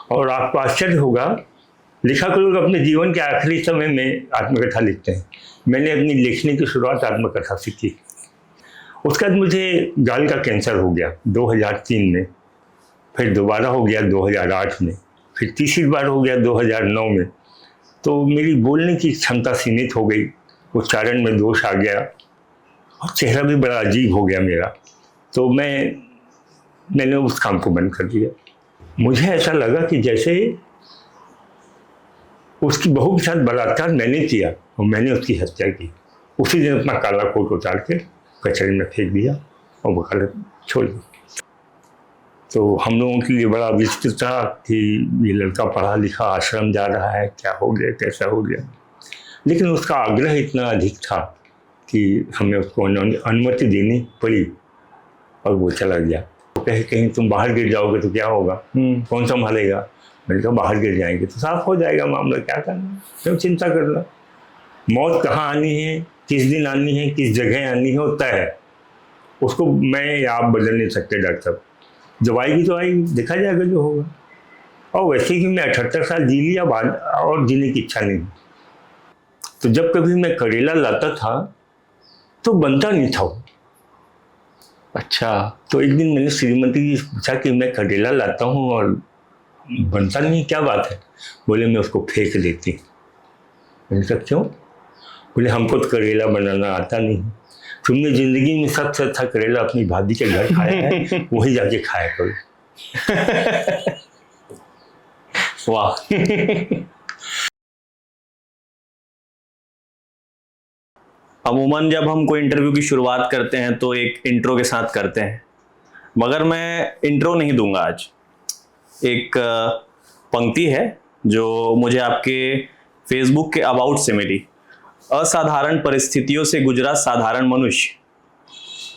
और आपको आश्चर्य होगा, लेखक लोग अपने जीवन के आखिरी समय में आत्मकथा लिखते हैं। मैंने अपनी लिखने की शुरुआत आत्मकथा से की। उसके बाद मुझे गाल का कैंसर हो गया 2003 में, फिर दोबारा हो गया 2008 में, फिर तीसरी बार हो गया 2009 में। तो मेरी बोलने की क्षमता सीमित हो गई, उच्चारण में दोष आ गया और चेहरा भी बड़ा अजीब हो गया मेरा। तो मैंने उस काम को बंद कर दिया। मुझे ऐसा लगा कि जैसे उसकी बहू के साथ बलात्कार मैंने किया और मैंने उसकी हत्या की। उसी दिन अपना काला कोट उतार के कचरे में फेंक दिया और वकालत छोड़ दी। तो हम लोगों के लिए बड़ा विचित्र था कि ये लड़का पढ़ा लिखा आश्रम जा रहा है, क्या हो गया, कैसा हो गया। लेकिन उसका आग्रह इतना अधिक था कि हमें उसको अनुमति देनी पड़ी और वो चला गया। तो कहीं तुम बाहर गिर जाओगे तो क्या होगा, कौन संभालेगा। मैंने कहा बाहर गिर जाएंगे तो साफ हो जाएगा मामला, क्या करना, क्यों चिंता करना। मौत कहाँ आनी है, किस दिन आनी है, किस जगह आनी है, वो तय है। उसको मैं या आप बदल नहीं सकते डॉक्टर साहब। जब आएगी तो आएगी, देखा जाएगा जो होगा। और वैसे ही मैं 78 साल जी लिया, बाद और जीने की इच्छा नहीं। तो जब कभी मैं करेला लाता था तो बनता नहीं था। अच्छा। तो एक दिन मैंने श्रीमती जी से पूछा कि मैं करेला लाता हूँ और बनता नहीं, क्या बात है। बोले मैं उसको फेंक देती। मैंने कहा क्यों। बोले हमको तो करेला बनाना आता नहीं, तुमने जिंदगी में सबसे अच्छा करेला अपनी भाभी के घर खाया है, वही जाके खाया करो। वाह। अमूमन जब हम कोई इंटरव्यू की शुरुआत करते हैं तो एक इंट्रो के साथ करते हैं, मगर मैं इंट्रो नहीं दूंगा आज। एक पंक्ति है जो मुझे आपके फेसबुक के अबाउट से मिली। असाधारण परिस्थितियों से गुजरा साधारण मनुष्य,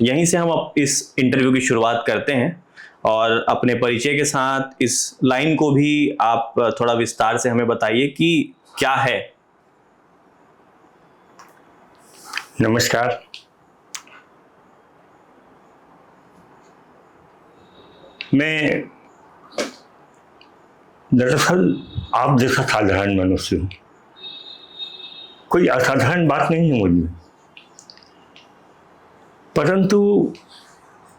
यहीं से हम इस इंटरव्यू की शुरुआत करते हैं। और अपने परिचय के साथ इस लाइन को भी आप थोड़ा विस्तार से हमें बताइए कि क्या है। नमस्कार, मैं दरअसल आप जैसा साधारण मनुष्य हूँ। कोई असाधारण बात नहीं है मुझ में, परंतु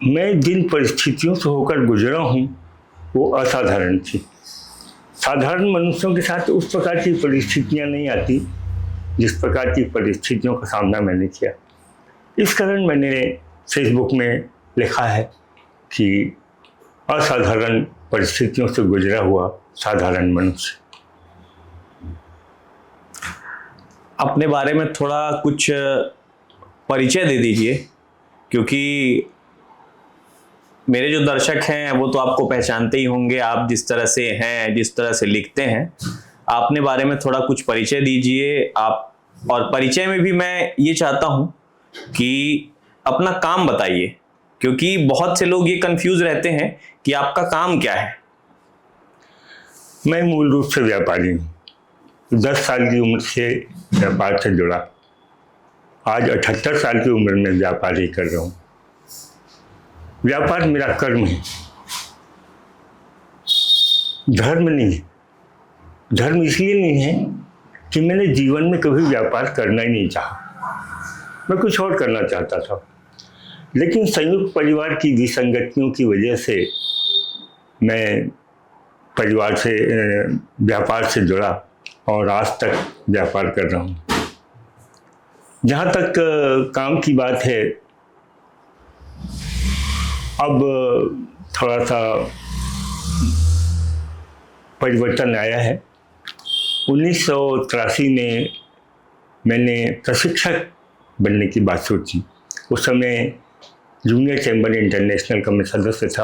मैं जिन परिस्थितियों से होकर गुजरा हूँ वो असाधारण थी। साधारण मनुष्यों के साथ उस प्रकार की परिस्थितियाँ नहीं आती जिस प्रकार की परिस्थितियों का सामना मैंने किया। इस कारण मैंने फेसबुक में लिखा है कि असाधारण परिस्थितियों से गुजरा हुआ साधारण मनुष्य। अपने बारे में थोड़ा कुछ परिचय दे दीजिए, क्योंकि मेरे जो दर्शक हैं वो तो आपको पहचानते ही होंगे। आप जिस तरह से हैं, जिस तरह से लिखते हैं, अपने बारे में थोड़ा कुछ परिचय दीजिए आप। और परिचय में भी मैं ये चाहता हूं कि अपना काम बताइए, क्योंकि बहुत से लोग ये कंफ्यूज रहते हैं कि आपका काम क्या है। मैं मूल रूप से व्यापारी हूँ। 10 साल की उम्र से व्यापार से जुड़ा, आज 78 साल की उम्र में व्यापार ही कर रहा हूँ। व्यापार मेरा कर्म है, धर्म नहीं है। धर्म इसलिए नहीं है कि मैंने जीवन में कभी व्यापार करना ही नहीं चाहा, मैं कुछ और करना चाहता था। लेकिन संयुक्त परिवार की विसंगतियों की वजह से मैं परिवार से व्यापार से जुड़ा और आज तक व्यापार कर रहा हूँ। जहाँ तक काम की बात है, अब थोड़ा सा परिवर्तन आया है। 1983 में मैंने प्रशिक्षक बनने की बात सोची। उस समय जूनियर चैम्बर इंटरनेशनल का मैं सदस्य था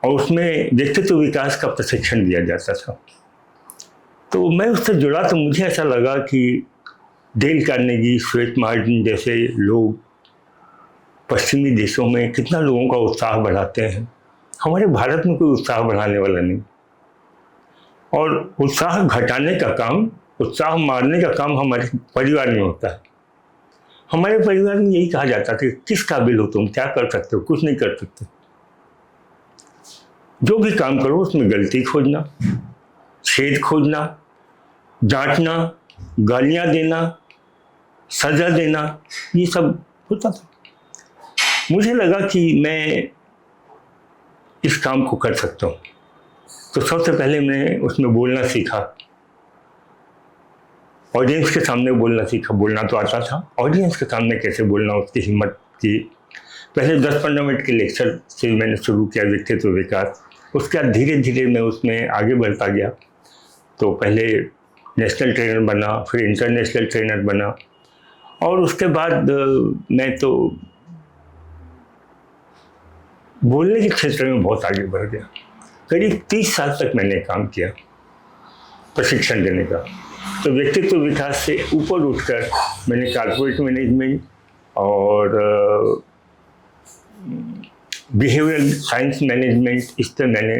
और उसमें व्यक्तित्व विकास का प्रशिक्षण दिया जाता था। तो मैं उससे जुड़ा तो मुझे ऐसा लगा कि डेल कार्नेगी, श्वेत मार्टिन जैसे लोग पश्चिमी देशों में कितना लोगों का उत्साह बढ़ाते हैं। हमारे भारत में कोई उत्साह बढ़ाने वाला नहीं, और उत्साह घटाने का काम, उत्साह मारने का काम हमारे परिवार में होता है। हमारे परिवार में यही कहा जाता था कि किस काबिल हो तुम, क्या कर सकते हो, कुछ नहीं कर सकते। जो भी काम करो उसमें गलती खोजना, छेद खोजना, डांटना, गालियां देना, सजा देना, ये सब होता था। मुझे लगा कि मैं इस काम को कर सकता हूँ, तो सबसे पहले मैं उसमें बोलना सीखा, ऑडियंस के सामने बोलना सीखा। बोलना तो आता था, ऑडियंस के सामने कैसे बोलना उसकी हिम्मत की। पहले 10-15 मिनट के लेक्चर से मैंने शुरू किया व्यक्तित्व विकास। उसके बाद धीरे धीरे मैं उसमें आगे बढ़ता गया। तो पहले नेशनल ट्रेनर बना, फिर इंटरनेशनल ट्रेनर बना, और उसके बाद मैं तो बोलने के क्षेत्र में बहुत आगे बढ़ गया। करीब 30 साल तक मैंने काम किया प्रशिक्षण देने का। तो व्यक्तित्व विकास से ऊपर उठकर मैंने कॉर्पोरेट मैनेजमेंट और बिहेवियरल साइंस मैनेजमेंट, इस पर मैंने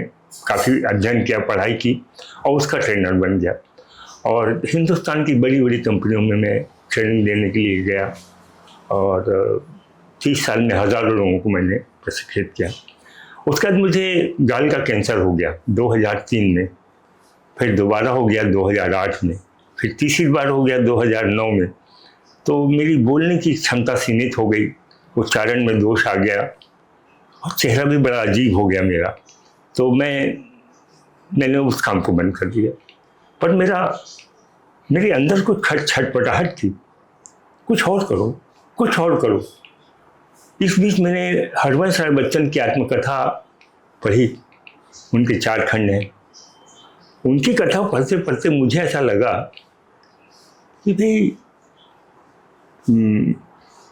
काफ़ी अध्ययन किया, पढ़ाई की, और उसका ट्रेनर बन गया। और हिंदुस्तान की बड़ी बड़ी कंपनियों में मैं ट्रेनिंग देने के लिए गया, और 30 साल में हज़ारों लोगों को मैंने प्रशिक्षित किया। उसके बाद मुझे गाल का कैंसर हो गया 2003 में, फिर दोबारा हो गया 2008 में, फिर तीसरी बार हो गया 2009 में। तो मेरी बोलने की क्षमता सीमित हो गई, उच्चारण में दोष आ गया, और चेहरा भी बड़ा अजीब हो गया मेरा। तो मैंने उस काम को बंद कर दिया। पर मेरे अंदर कुछ छटपटाहट थी, कुछ और करो, कुछ और करो। इस बीच मैंने हरवंश राय बच्चन की आत्मकथा पढ़ी, उनके 4 खंड हैं। उनकी कथा पढ़ते पढ़ते मुझे ऐसा लगा कि भाई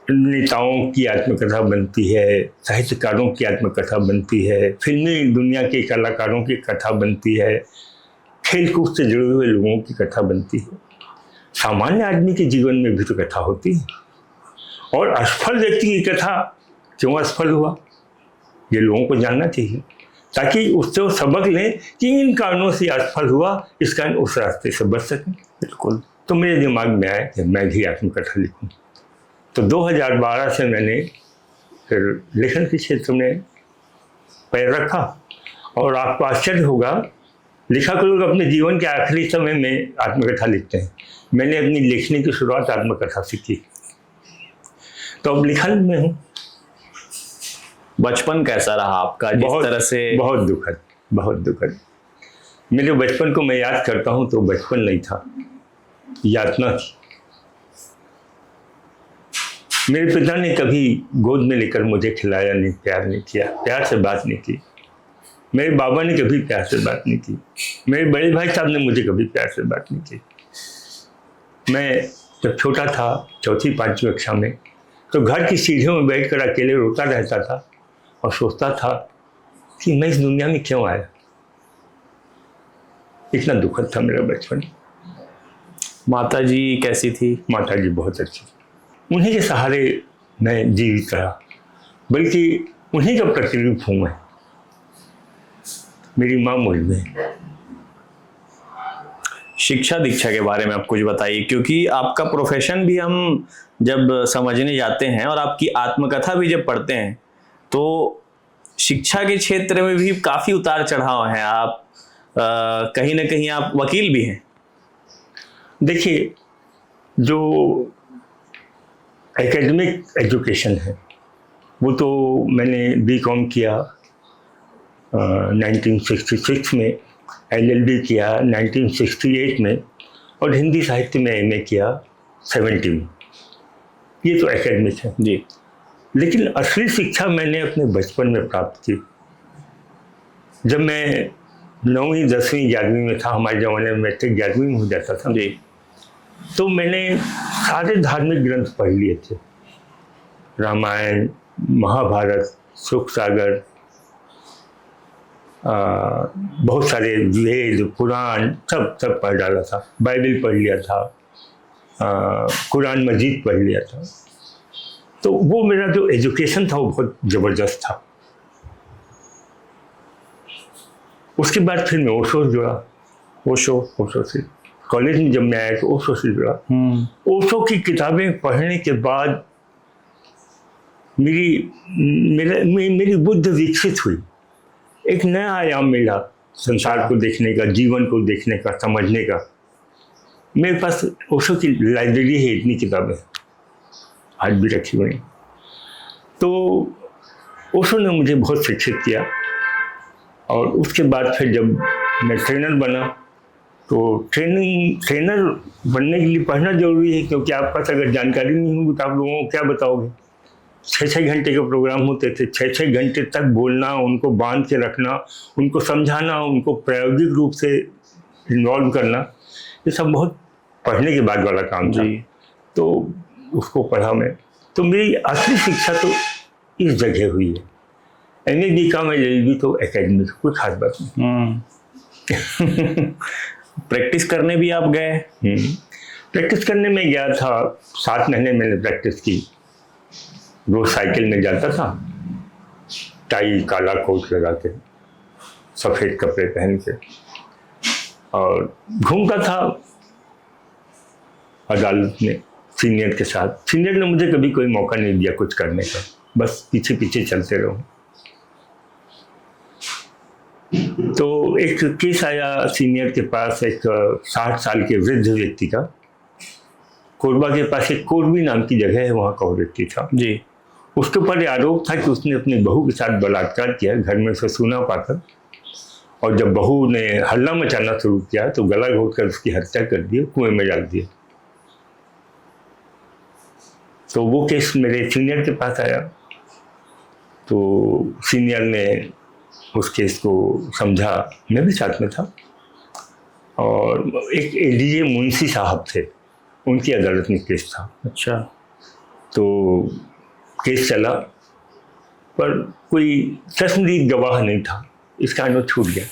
नेताओं की आत्मकथा बनती है, साहित्यकारों की आत्मकथा बनती है, फिल्मी दुनिया के कलाकारों की कथा बनती है, खेलकूद से जुड़े हुए लोगों की कथा बनती है, सामान्य आदमी के जीवन में भी तो कथा होती है। और असफल व्यक्ति की कथा क्यों असफल हुआ, ये लोगों को जानना चाहिए, ताकि उससे वो सबक लें कि इन कारणों से असफल हुआ, इस कारण उस रास्ते से बच सकें। बिल्कुल। तो मेरे दिमाग में आया कि मैं भी आत्मकथा लिखूं। तो 2012 से मैंने फिर लेखन के क्षेत्र में पैर रखा, और आपको आश्चर्य होगा, लेखक लोग अपने जीवन के आखिरी समय में आत्मकथा लिखते हैं। मैंने अपनी लिखने की शुरुआत आत्मकथा से की, तो अब लिखन में हूँ। बचपन कैसा रहा आपका, जिस तरह से? बहुत दुखद, बहुत दुखद। मेरे बचपन को मैं याद करता हूँ तो बचपन नहीं था, यातना थी। मेरे पिता ने कभी गोद में लेकर मुझे खिलाया नहीं, प्यार नहीं किया, प्यार से बात नहीं की। मेरे बाबा ने कभी प्यार से बात नहीं की। मेरे बड़े भाई साहब ने मुझे कभी प्यार से बात नहीं की। मैं जब छोटा था, 4वीं-5वीं कक्षा में, तो घर की सीढ़ियों में बैठकर अकेले रोता रहता था और सोचता था कि मैं इस दुनिया में क्यों आया। इतना दुखद था मेरा बचपन। माता जी कैसी थी? माता जी बहुत अच्छी, उन्हीं के सहारे मैं जीवित रहा, बल्कि उन्हीं का प्रतिरूप हूँ मैं। मेरी माँ मुझ में। शिक्षा दीक्षा के बारे में आप कुछ बताइए, क्योंकि आपका प्रोफेशन भी हम जब समझने जाते हैं और आपकी आत्मकथा भी जब पढ़ते हैं, तो शिक्षा के क्षेत्र में भी काफ़ी उतार चढ़ाव हैं। आप कहीं ना कहीं आप वकील भी हैं। देखिए, जो एकेडमिक एजुकेशन है वो तो मैंने बीकॉम किया 1966 में, एलएलबी किया 1968 में, और हिंदी साहित्य में एमए किया 70 में। ये तो एकेडमिक है जी। लेकिन असली शिक्षा मैंने अपने बचपन में प्राप्त की। जब मैं 9वीं 10वीं 11वीं में था, हमारे ज़माने में मैट्रिक 11वीं में हो जाता था जी, तो मैंने सारे धार्मिक ग्रंथ पढ़ लिए थे, रामायण, महाभारत, सुख सागर, बहुत सारे वेद, पुराण, सब पढ़ डाला था। बाइबल पढ़ लिया था, कुरान मजीद पढ़ लिया था। तो वो मेरा जो एजुकेशन था वो बहुत ज़बरदस्त था। उसके बाद फिर मैं ओशो से जुड़ा। ओशो से कॉलेज में जब मैं आया तो ओशो से जुड़ा। ओशो की किताबें पढ़ने के बाद मेरी बुद्धि विकसित हुई एक नया आयाम मिला संसार को देखने का, जीवन को देखने का, समझने का। मेरे पास ओशो की लाइब्रेरी है, इतनी किताबें आज भी रखी हुई। तो ओशो ने मुझे बहुत शिक्षित किया। और उसके बाद फिर जब मैं ट्रेनर बना, तो ट्रेनर बनने के लिए पढ़ना जरूरी है, क्योंकि आपके पास अगर जानकारी नहीं होगी तो आप लोगों को क्या बताओगे। 6-6 घंटे के प्रोग्राम होते थे, 6-6 घंटे तक बोलना, उनको बांध के रखना, उनको समझाना, उनको प्रायोगिक रूप से इन्वॉल्व करना, ये सब बहुत पढ़ने के बाद वाला काम था। तो उसको पढ़ा मैं। तो मेरी असली शिक्षा तो इस जगह हुई है। एनएडी का मैं LLB तो एकेडमी, कोई खास बात नहीं। प्रैक्टिस करने भी आप गए? प्रैक्टिस करने में गया था, 7 महीने मैंने प्रैक्टिस की। रोज साइकिल में जाता था, टाई काला कोट लगा के, सफ़ेद कपड़े पहन के, और घूमता था अदालत में सीनियर के साथ। सीनियर ने मुझे कभी कोई मौका नहीं दिया कुछ करने का, बस पीछे पीछे चलते रहो। तो एक केस आया सीनियर के पास, एक 60 साल के वृद्ध व्यक्ति का। कोरबा के पास एक कोरबी नाम की जगह है, वहाँ का वो व्यक्ति था जी। उसके ऊपर आरोप था कि उसने अपनी बहू के साथ बलात्कार किया, घर में उसे सुना पाकर। और जब बहू ने हल्ला मचाना शुरू किया तो गला घोट कर उसकी हत्या कर दी, कुएं में डाल दिया। तो वो केस मेरे सीनियर के पास आया। तो सीनियर ने उस केस को समझा, मैं भी साथ में था। और एक ADJ मुंशी साहब थे, उनकी अदालत में केस था। अच्छा। तो केस चला, पर कोई चश्मदीद गवाह नहीं था, इस कारण वो छूट गया।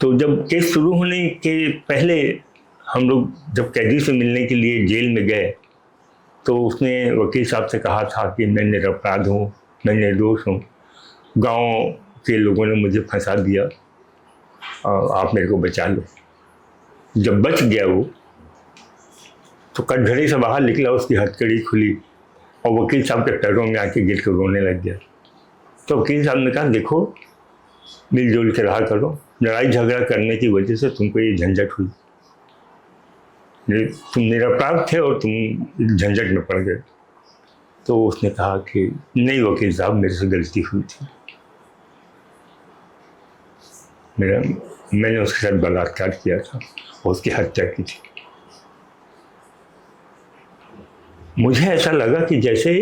तो जब केस शुरू होने के पहले हम लोग जब कैदी से मिलने के लिए जेल में गए, तो उसने वकील साहब से कहा था कि मैं निरपराध हूँ, मैं निर्दोष हूँ, गांव के लोगों ने मुझे फंसा दिया, आप मेरे को बचा लो। जब बच गया वो, तो कटघरे से बाहर निकला, उसकी हथकड़ी खुली और वकील साहब के पैरों में आके गिर कर रोने लग गया। तो वकील साहब ने कहा, देखो मिलजुल के रहा करो, लड़ाई झगड़ा करने की वजह से तुमको ये झंझट हुई, तुम निरपराध थे और तुम झंझट में पड़ गए। तो उसने कहा कि नहीं वकील साहब, मेरे से गलती हुई थी, मैंने उसके साथ बलात्कार किया था और उसकी हत्या की थी। मुझे ऐसा लगा कि जैसे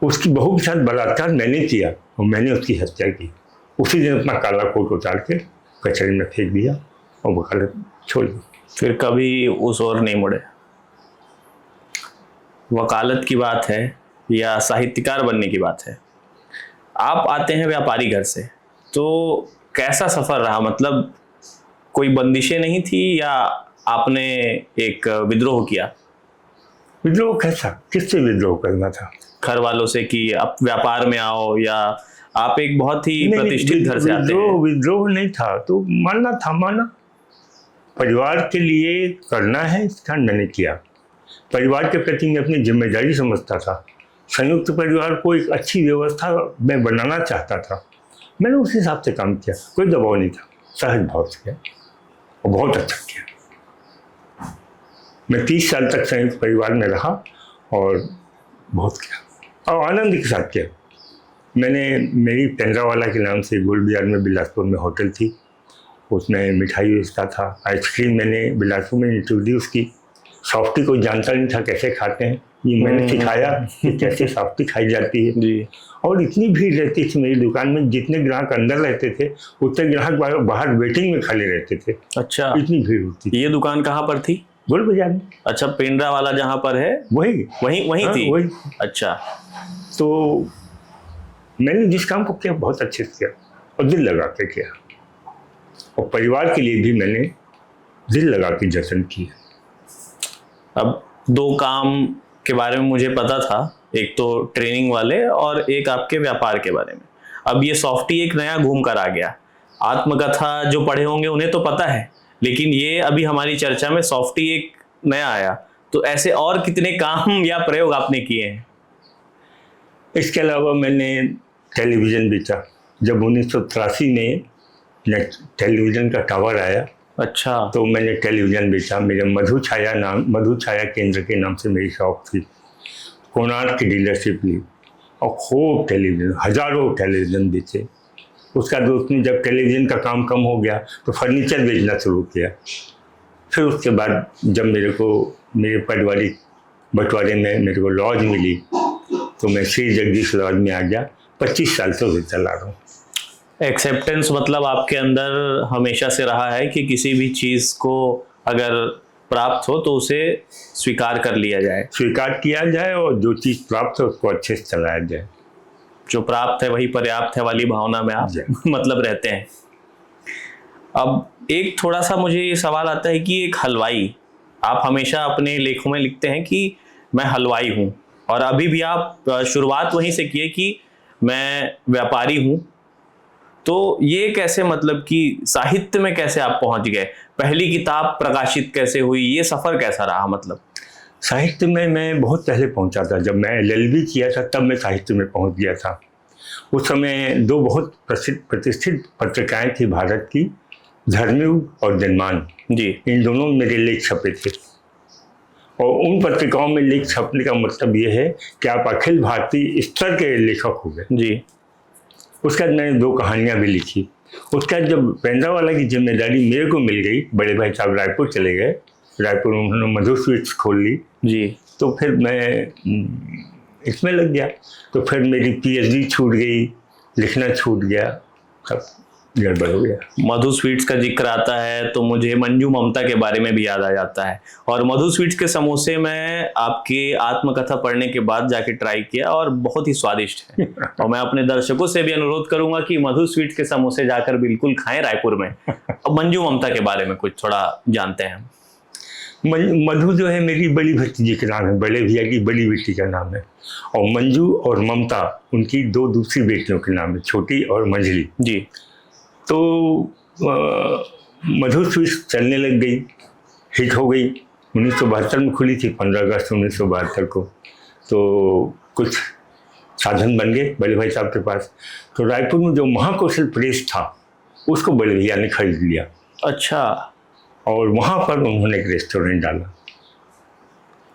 उसकी बहू के साथ बलात्कार मैंने किया और मैंने उसकी हत्या की। उसी दिन अपना काला कोट उतार के कचरे में फेंक दिया और वकालत छोड़ दी। फिर कभी उस ओर नहीं मुड़े? वकालत की बात है या साहित्यकार बनने की बात है, आप आते हैं व्यापारी घर से, तो कैसा सफर रहा? मतलब कोई बंदिशें नहीं थी या आपने एक विद्रोह किया? विद्रोह कैसा, किससे विद्रोह करना था? घर वालों से कि आप व्यापार में आओ, या आप एक बहुत ही प्रतिष्ठित घर से आते हैं? विद्रोह नहीं था, तो माना परिवार के लिए करना है, इस कारण मैंने किया। परिवार के प्रति मैं अपनी जिम्मेदारी समझता था। संयुक्त परिवार को एक अच्छी व्यवस्था मैं बनाना चाहता था, मैंने उस हिसाब से काम किया, कोई दबाव नहीं था, सहज भाव से किया और बहुत अच्छा किया। मैं 30 साल तक संयुक्त परिवार में रहा और बहुत किया और आनंद के साथ किया। मैंने मेरी पेंद्रावाला के नाम से गोल्ड बाजार में बिलासपुर में होटल थी, उसमें मिठाई बेचता था। आइसक्रीम मैंने बिलासपुर में इंट्रोड्यूस की। सॉफ्टी कोई जानता नहीं था कैसे खाते हैं, ये मैंने सिखाया कि कैसे सॉफ्टी खाई जाती है जी। और इतनी भीड़ रहती थी मेरी दुकान में, जितने ग्राहक अंदर रहते थे उतने ग्राहक बाहर वेटिंग में खड़े रहते थे। अच्छा, इतनी भीड़ होती थी। ये दुकान कहाँ पर थी? गोल्ड बाजार में। अच्छा, पेंड्रा वाला जहाँ पर है वही वहीं थी? वही। अच्छा। तो मैंने जिस काम को किया बहुत अच्छे से किया और दिल लगा के किया, और परिवार के लिए भी मैंने दिल लगा के जतन किया। अब 2 काम के बारे में मुझे पता था, एक तो ट्रेनिंग वाले और एक आपके व्यापार के बारे में। अब ये सॉफ्टी एक नया घूम कर आ गया। आत्मकथा जो पढ़े होंगे उन्हें तो पता है, लेकिन ये अभी हमारी चर्चा में सॉफ्टी एक नया आया। तो ऐसे और कितने काम या प्रयोग आपने किए हैं? इसके अलावा मैंने टेलीविज़न बेचा। जब 1983 में टेलीविज़न का टावर आया अच्छा। तो मैंने टेलीविज़न बेचा। मेरे मधु छाया केंद्र के नाम से मेरी शॉप थी। कोणार्क की डीलरशिप ली और खूब टेलीविज़न, हज़ारों टेलीविज़न बेचे। उसका दोस्त ने जब टेलीविज़न का काम कम हो गया तो फर्नीचर बेचना शुरू किया। फिर उसके बाद जब मेरे पारिवारिक बंटवारे में मेरे को लॉज मिली तो मैं श्री जगदीश लॉज में आ गया। 25 साल से उसे चला रहा हूँ। एक्सेप्टेंस मतलब आपके अंदर हमेशा से रहा है कि किसी भी चीज़ को अगर प्राप्त हो तो उसे स्वीकार कर लिया जाए, स्वीकार किया जाए और जो चीज़ प्राप्त हो उसको अच्छे से चलाया जाए। जो प्राप्त है वही पर्याप्त है वाली भावना में आप मतलब रहते हैं। अब एक थोड़ा सा मुझे ये सवाल आता है कि एक हलवाई, आप हमेशा अपने लेखों में लिखते हैं कि मैं हलवाई हूँ, और अभी भी आप शुरुआत वहीं से किए कि मैं व्यापारी हूँ। तो ये कैसे, मतलब कि साहित्य में कैसे आप पहुंच गए? पहली किताब प्रकाशित कैसे हुई? ये सफ़र कैसा रहा? मतलब साहित्य में मैं बहुत पहले पहुंचा था। जब मैं LLB किया था तब मैं साहित्य में पहुंच गया था। उस समय 2 बहुत प्रतिष्ठित पत्रिकाएं थी भारत की, धर्मयुग और जनमान जी। इन दोनों में मेरे लेख छपे थे। और उन पत्रिकाओं में लेख छपने का मतलब ये है कि आप अखिल भारतीय स्तर के लेखक हो गए। जी। उसके बाद मैंने 2 कहानियाँ भी लिखी। उसके बाद जब पेंड्रावाला की जिम्मेदारी मेरे को मिल गई, बड़े भाई साहब रायपुर चले गए, रायपुर में उन्होंने मधु स्वीट्स खोल ली जी। तो फिर मैं इसमें लग गया। तो फिर मेरी PhD छूट गई, लिखना छूट गया, सब गड़बड़ हो गया। मधु स्वीट्स का जिक्र आता है तो मुझे मंजू ममता के बारे में भी याद आ जाता है। और मधु स्वीट्स के समोसे मैं आपकी आत्मकथा पढ़ने के बाद जाके ट्राई किया और बहुत ही स्वादिष्ट है। और मैं अपने दर्शकों से भी अनुरोध करूंगा कि मधु स्वीट्स के समोसे जाकर बिल्कुल खाएं रायपुर में। और मंजू ममता के बारे में कुछ थोड़ा जानते हैं। मधु जो है मेरी बड़ी भतीजी का नाम है, बड़े भैया की बड़ी बेटी का नाम है। और मंजू और ममता उनकी 2 दूसरी बेटियों के नाम है, छोटी और मंझली जी। तो मधु स्वीट्स चलने लग गई, हिट हो गई। 1972 में खुली थी, 15 अगस्त 1972 को। तो कुछ साधन बन गए बड़े भाई साहब के पास। तो रायपुर में जो महाकौशल प्रेस था उसको बड़े भैया ने खरीद लिया। अच्छा। और वहाँ पर उन्होंने एक रेस्टोरेंट डाला,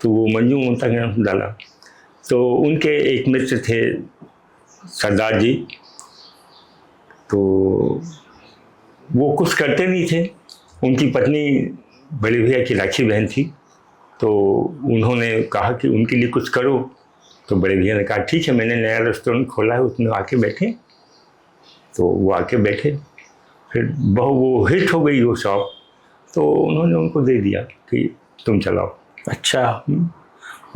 तो वो मंजू ममता के नाम से डाला। तो उनके एक मित्र थे सरदार जी, तो वो कुछ करते नहीं थे। उनकी पत्नी बड़े भैया की राखी बहन थी, तो उन्होंने कहा कि उनके लिए कुछ करो। तो बड़े भैया ने कहा ठीक है, मैंने नया रेस्टोरेंट खोला है, उसमें आके बैठे। तो वो आके बैठे, फिर वो हिट हो गई वो शॉप, तो उन्होंने उनको दे दिया कि तुम चलाओ। अच्छा।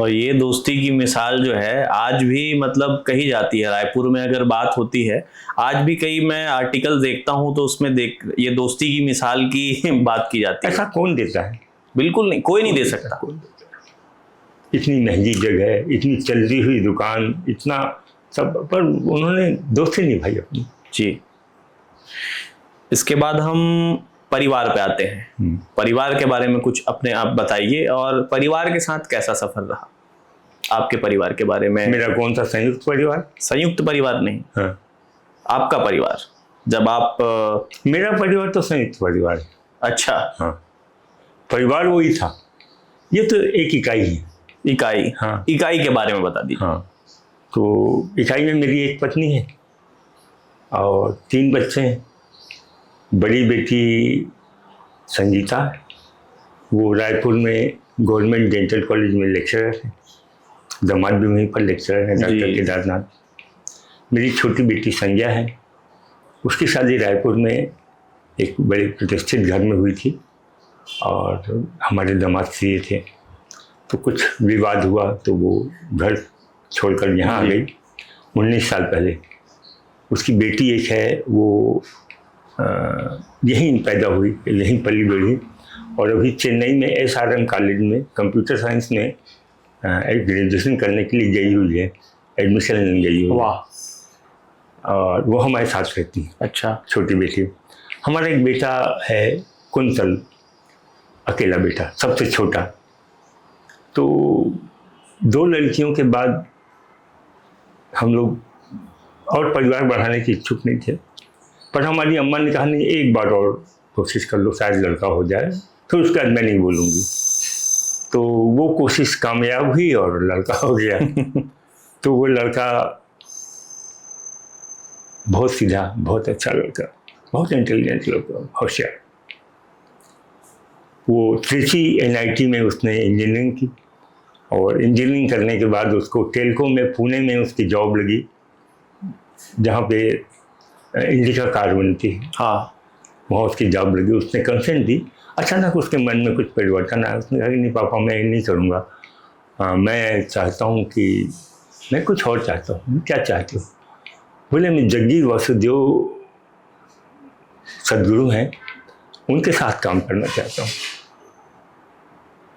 और ये दोस्ती की मिसाल जो है आज भी मतलब कही जाती है रायपुर में, अगर बात होती है आज भी कई मैं आर्टिकल देखता हूँ तो उसमें ये दोस्ती की मिसाल की बात की जाती है। ऐसा कौन देता है? बिल्कुल नहीं, कोई नहीं दे सकता। इतनी महंगी जगह, इतनी चलती हुई दुकान, इतना सब, पर उन्होंने दोस्ती निभाई अपनी। जी। इसके बाद हम परिवार पे आते हैं। परिवार के बारे में कुछ अपने आप बताइए, और परिवार के साथ कैसा सफर रहा आपके परिवार के बारे में? मेरा कौन सा संयुक्त परिवार? संयुक्त परिवार नहीं, हाँ, आपका परिवार। जब आप मेरा परिवार तो संयुक्त परिवार है। अच्छा। हाँ, परिवार वही था, ये तो एक इकाई है। इकाई? हाँ, इकाई के बारे में बता दीजिए। हाँ, तो इकाई में मेरी एक पत्नी है और 3 बच्चे हैं। बड़ी बेटी संगीता, वो रायपुर में गवर्नमेंट डेंटल कॉलेज में लेक्चरर है। दामाद भी वहीं पर लेक्चरर है, डॉक्टर केदारनाथ। मेरी छोटी बेटी संज्ञा है, उसकी शादी रायपुर में एक बड़े प्रतिष्ठित घर में हुई थी और हमारे दामाद सीए थे। तो कुछ विवाद हुआ तो वो घर छोड़कर यहाँ आ गई 19 साल पहले। उसकी बेटी एक है, वो यहीं पैदा हुई, यहीं पली बढ़ी, और अभी चेन्नई में SRM कॉलेज में कंप्यूटर साइंस में एक ग्रेजुएशन करने के लिए गई हुई है, एडमिशन लेने गई हुई है। वाह। और वो हमारे साथ रहती है। अच्छा। छोटी बेटी। हमारा एक बेटा है कुंतल, अकेला बेटा, सबसे छोटा। तो 2 लड़कियों के बाद हम लोग और परिवार बढ़ाने की इच्छुक नहीं थे, पर हमारी अम्मा ने कहा नहीं, एक बार और कोशिश कर लो, शायद लड़का हो जाए, फिर उसके बाद मैं नहीं बोलूँगी। तो वो कोशिश कामयाब हुई और लड़का हो गया। तो वो लड़का बहुत सीधा, बहुत अच्छा लड़का, बहुत इंटेलिजेंट लड़का, होशियार। वो त्रिची NIT में उसने इंजीनियरिंग की, और इंजीनियरिंग करने के बाद उसको टेलकॉम में पुणे में उसकी जॉब लगी, जहाँ पे इंडिका कार बनती है। हाँ, वहाँ उसकी जॉब लगी, उसने कंसेंट दी। अचानक उसके मन में कुछ परिवर्तन आया, उसने कहा कि नहीं पापा, मैं ये नहीं करूँगा, मैं चाहता हूँ कि मैं कुछ और चाहता हूँ। क्या चाहते हो? बोले मैं जग्गी वासुदेव सदगुरु हैं, उनके साथ काम करना चाहता हूँ।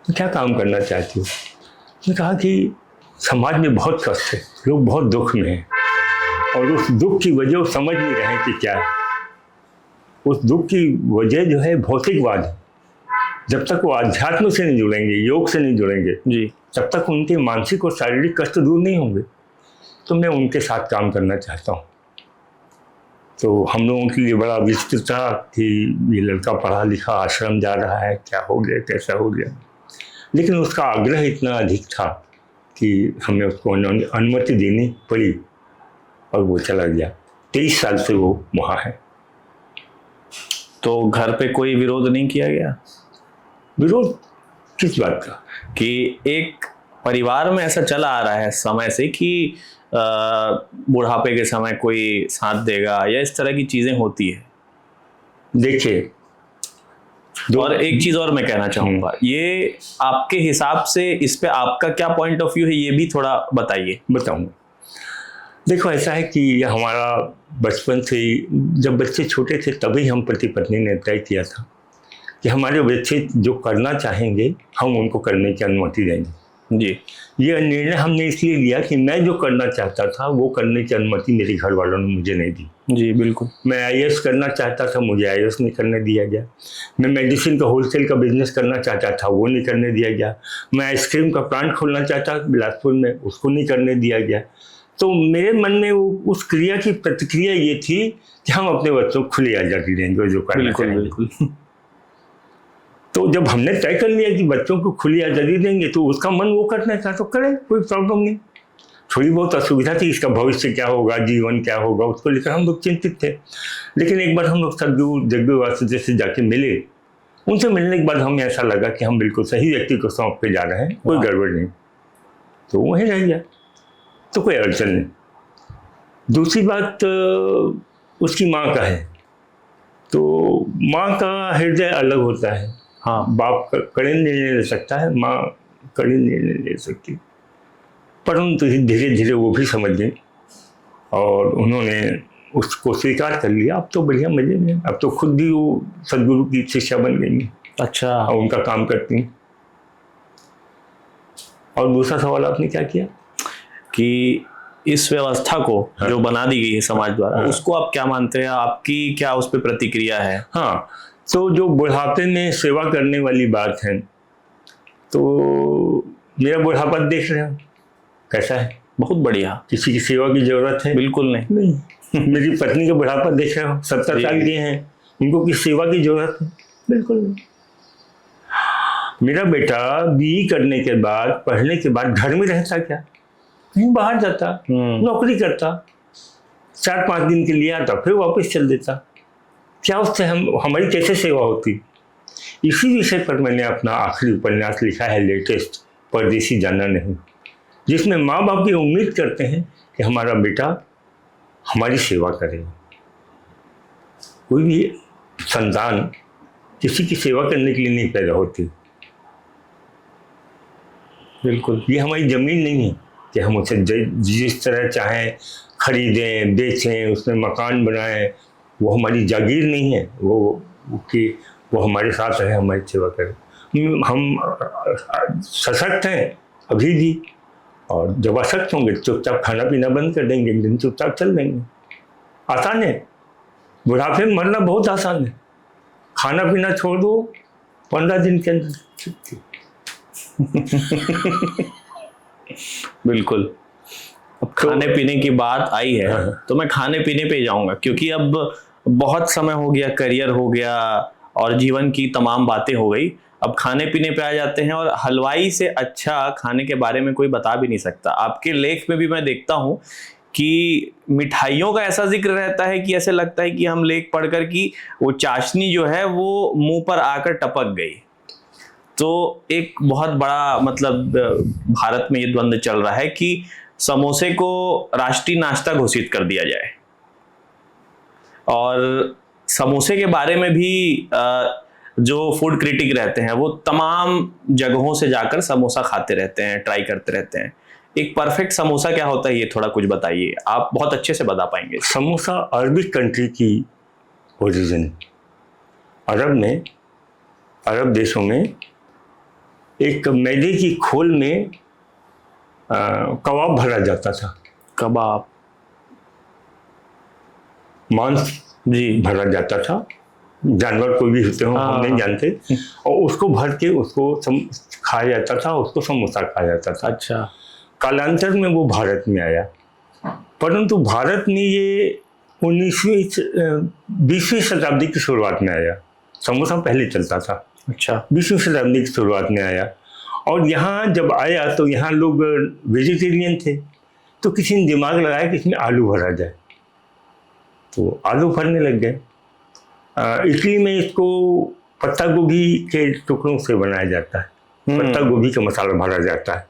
क्या काम करना चाहती हो? उसने कहा कि समाज में बहुत कष्ट है, लोग बहुत दुख में हैं, और उस दुख की वजह वो समझ नहीं रहे कि क्या है। उस दुख की वजह जो है भौतिकवाद है। जब तक वो आध्यात्म से नहीं जुड़ेंगे, योग से नहीं जुड़ेंगे जी, तब तक उनके मानसिक और शारीरिक कष्ट दूर नहीं होंगे। तो मैं उनके साथ काम करना चाहता हूँ। तो हम लोगों के लिए बड़ा विचित्र था कि ये लड़का पढ़ा लिखा आश्रम जा रहा है, क्या हो गया, कैसा हो गया। लेकिन उसका आग्रह इतना अधिक था कि हमें उसको अनुमति देनी पड़ी, और वो चला गया। 23 साल से वो वहाँ है। तो घर पे कोई विरोध नहीं किया गया? विरोध किस बात का? कि एक परिवार में ऐसा चला आ रहा है समय से कि बुढ़ापे के समय कोई साथ देगा, या इस तरह की चीजें होती है। देखिए, और एक चीज और मैं कहना चाहूंगा, ये आपके हिसाब से इस पे आपका क्या पॉइंट ऑफ व्यू है, ये भी थोड़ा बताइए। बताऊंगा। देखो, ऐसा है कि हमारा बचपन से ही, जब बच्चे छोटे थे तभी हम पति पत्नी ने तय किया था कि हमारे बच्चे जो करना चाहेंगे हम उनको करने की अनुमति देंगे। जी, ये निर्णय हमने इसलिए लिया कि मैं जो करना चाहता था वो करने की अनुमति मेरे घर वालों ने मुझे नहीं दी। जी बिल्कुल। मैं IAS करना चाहता था, मुझे IAS नहीं करने दिया गया। मैं मेडिसिन का होलसेल का बिजनेस करना चाहता था, वो नहीं करने दिया गया। मैं आइसक्रीम का प्लांट खोलना चाहता बिलासपुर में, उसको नहीं करने दिया गया। तो मेरे मन में वो उस क्रिया की प्रतिक्रिया ये थी कि हम अपने बच्चों को खुली आज़ादी देंगे जो करना चाहेंगे। बिल्कुल। तो जब हमने तय कर लिया कि बच्चों को खुली आज़ादी देंगे, तो उसका मन वो करना था तो करे, कोई प्रॉब्लम नहीं। थोड़ी बहुत असुविधा थी, इसका भविष्य क्या होगा, जीवन क्या होगा, उसको लेकर हम लोग चिंतित थे। लेकिन एक बार हम लोग सदगुरु जग्गी वासुदेव से जाके मिले, उनसे मिलने के बाद हमें ऐसा लगा कि हम बिल्कुल सही व्यक्ति को सौंप के जा रहे हैं, कोई गड़बड़ नहीं। तो वहीं रह गया, तो कोई अड़चन नहीं। दूसरी बात उसकी माँ का है, तो माँ का हृदय अलग होता है। हाँ, बाप कड़े निर्णय ले सकता है, माँ कड़े निर्णय ले सकती, परंतु धीरे धीरे वो भी समझ गई और उन्होंने उसको स्वीकार कर लिया। अब तो बढ़िया मजे में, अब तो खुद भी वो सदगुरु की शिष्या बन गई हैं। अच्छा। और उनका काम करती हैं। और दूसरा सवाल आपने क्या किया कि इस व्यवस्था को जो बना दी गई है समाज द्वारा, उसको आप क्या मानते हैं, आपकी क्या उस पर प्रतिक्रिया है? हाँ, तो जो बुढ़ापे में सेवा करने वाली बात है, तो मेरा बुढ़ापा देख रहे हो कैसा है? बहुत बढ़िया। किसी की सेवा की जरूरत है? बिल्कुल नहीं। मेरी पत्नी का बुढ़ापा देख रहे हो, 70 साल के हैं, उनको किसी सेवा की जरूरत है? बिल्कुल नहीं। मेरा बेटा BE करने के बाद, पढ़ने के बाद घर में रहता क्या? कहीं बाहर जाता, नौकरी करता, 4-5 दिन के लिए आता, फिर वापस चल देता। क्या उससे हमारी कैसे सेवा होती? इसी विषय पर मैंने अपना आखिरी उपन्यास लिखा है, लेटेस्ट, परदेसी जाना नहीं, जिसमें माँ बाप की उम्मीद करते हैं कि हमारा बेटा हमारी सेवा करेगा। कोई भी संतान किसी की सेवा करने के लिए नहीं पैदा होती। बिल्कुल। ये हमारी जमीन नहीं है कि हम उसे जिस तरह चाहें खरीदें, बेचें, उसमें मकान बनाएं। वो हमारी जागीर नहीं है कि वो हमारे साथ रहे, हमारी सेवा करे। हम सशक्त हैं अभी भी, और जब अशक्त होंगे चुपचाप खाना पीना बंद कर देंगे, एक दिन चुपचाप चल देंगे। आसान है, बुढ़ापे में मरना बहुत आसान है। खाना पीना छोड़ दो, 15 दिन के अंदर। बिल्कुल। अब खाने पीने की बात आई है हाँ। तो मैं खाने पीने पे ही जाऊंगा, क्योंकि अब बहुत समय हो गया, करियर हो गया और जीवन की तमाम बातें हो गई, अब खाने पीने पे आ जाते हैं। और हलवाई से अच्छा खाने के बारे में कोई बता भी नहीं सकता। आपके लेख में भी मैं देखता हूँ कि मिठाइयों का ऐसा जिक्र रहता है कि ऐसे लगता है कि हम लेख पढ़कर कि वो चाशनी जो है वो मुंह पर आकर टपक गई। तो एक बहुत बड़ा मतलब भारत में ये द्वंद्व चल रहा है कि समोसे को राष्ट्रीय नाश्ता घोषित कर दिया जाए, और समोसे के बारे में भी जो फूड क्रिटिक रहते हैं वो तमाम जगहों से जाकर समोसा खाते रहते हैं, ट्राई करते रहते हैं। एक परफेक्ट समोसा क्या होता है, ये थोड़ा कुछ बताइए, आप बहुत अच्छे से बता पाएंगे। समोसा अरबिक कंट्री की ओरिजिन, अरब देशों में एक मैदे की खोल में कबाब भरा जाता था। कबाब, मांस जी, भरा जाता था, जानवर कोई भी होते हो हम नहीं जानते, और उसको भर के उसको खाया जाता था, उसको समोसा खाया जाता था। अच्छा। कालांतर में वो भारत में आया, परंतु भारत में ये 20वीं शताब्दी की शुरुआत में आया। समोसा पहले चलता था, अच्छा, 20वीं शताब्दी की शुरुआत में आया। और यहाँ जब आया तो यहाँ लोग वेजिटेरियन थे, तो किसी ने दिमाग लगाया कि इसमें आलू भरा जाए, तो आलू भरने लग गए। इटली में इसको पत्ता गोभी के टुकड़ों से बनाया जाता है, पत्ता गोभी का मसाला भरा जाता है।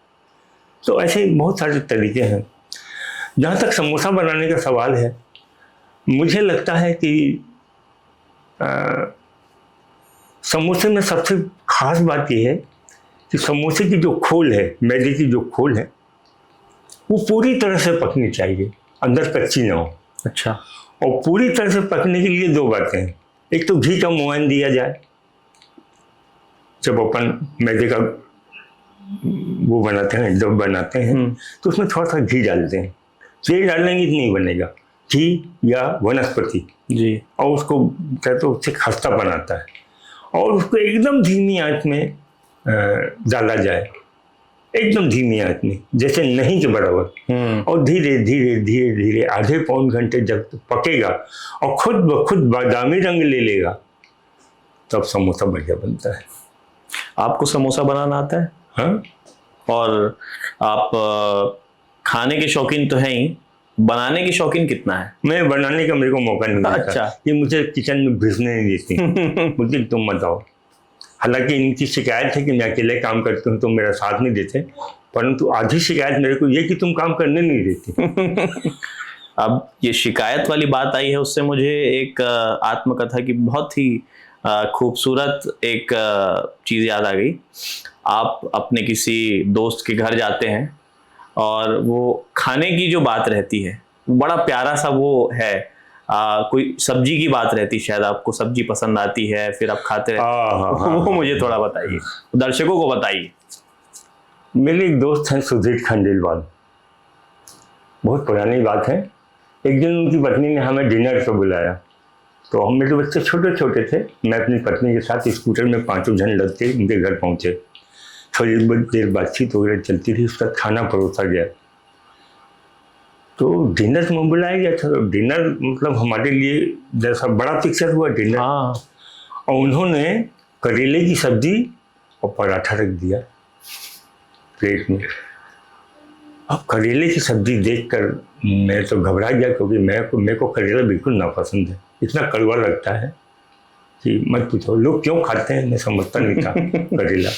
तो ऐसे बहुत सारे तरीके हैं। जहाँ तक समोसा बनाने का सवाल है, मुझे लगता है कि समोसे में सबसे खास बात यह है कि समोसे की जो खोल है, मैदे की जो खोल है, वो पूरी तरह से पकनी चाहिए, अंदर कच्ची ना हो। अच्छा। और पूरी तरह से पकने के लिए दो बातें हैं। एक तो घी का मोहन दिया जाए, जब अपन मैदे का वो बनाते हैं, जब बनाते हैं तो उसमें थोड़ा सा घी डालते हैं। तेल डालेंगे तो नहीं बनेगा, घी या वनस्पति जी, और उसको कहते उससे खस्ता बनाता है। और उसको एकदम धीमी आंच में डाला जाए, एकदम धीमी आंच में, जैसे नहीं के बराबर। और धीरे धीरे धीरे धीरे आधे पौन घंटे जब पकेगा और खुद ब खुद बादामी रंग ले लेगा, तब समोसा बढ़िया बनता है। आपको समोसा बनाना आता है? हाँ, और आप खाने के शौकीन तो हैं ही, बनाने के शौकीन कितना है? मैं बनाने का मेरे को मौका नहीं मिलता। अच्छा। ये मुझे किचन में घुसने नहीं देती। मुझे तुम मत आओ। हालांकि इनकी शिकायत है कि मैं अकेले काम करती हूँ तो मेरा साथ नहीं देते, परंतु आधी शिकायत मेरे को ये कि तुम काम करने नहीं देती। अब ये शिकायत वाली बात आई है, उससे मुझे एक आत्मकथा की बहुत ही खूबसूरत एक चीज़ याद आ गई। आप अपने किसी दोस्त के घर जाते हैं और वो खाने की जो बात रहती है, बड़ा प्यारा सा वो है, कोई सब्जी की बात रहती, शायद आपको सब्जी पसंद आती है, फिर आप खाते रहते हैं। वो मुझे थोड़ा बताइए, दर्शकों को बताइए। मेरे एक दोस्त हैं सुधीर खंडेलवाल, बहुत पुरानी बात है। एक दिन उनकी पत्नी ने हमें डिनर पर बुलाया, तो हम मेरे बच्चे छोटे छोटे थे, मैं अपनी पत्नी के साथ स्कूटर में 5 जन लग के उनके घर पहुंचे। थोड़ी देर बातचीत वगैरह चलती थी, उसका खाना परोसा गया, तो डिनर में बुलाया गया था। तो डिनर मतलब हमारे लिए जैसा बड़ा पिक्चर हुआ डिनर। और उन्होंने करेले की सब्जी और पराठा रख दिया प्लेट में। अब करेले की सब्जी देखकर मैं तो घबरा गया, क्योंकि मेरे को करेला बिल्कुल नापसंद है, इतना कड़वा लगता है कि मत पूछो। लोग क्यों खाते हैं मैं समझता नहीं था करेला।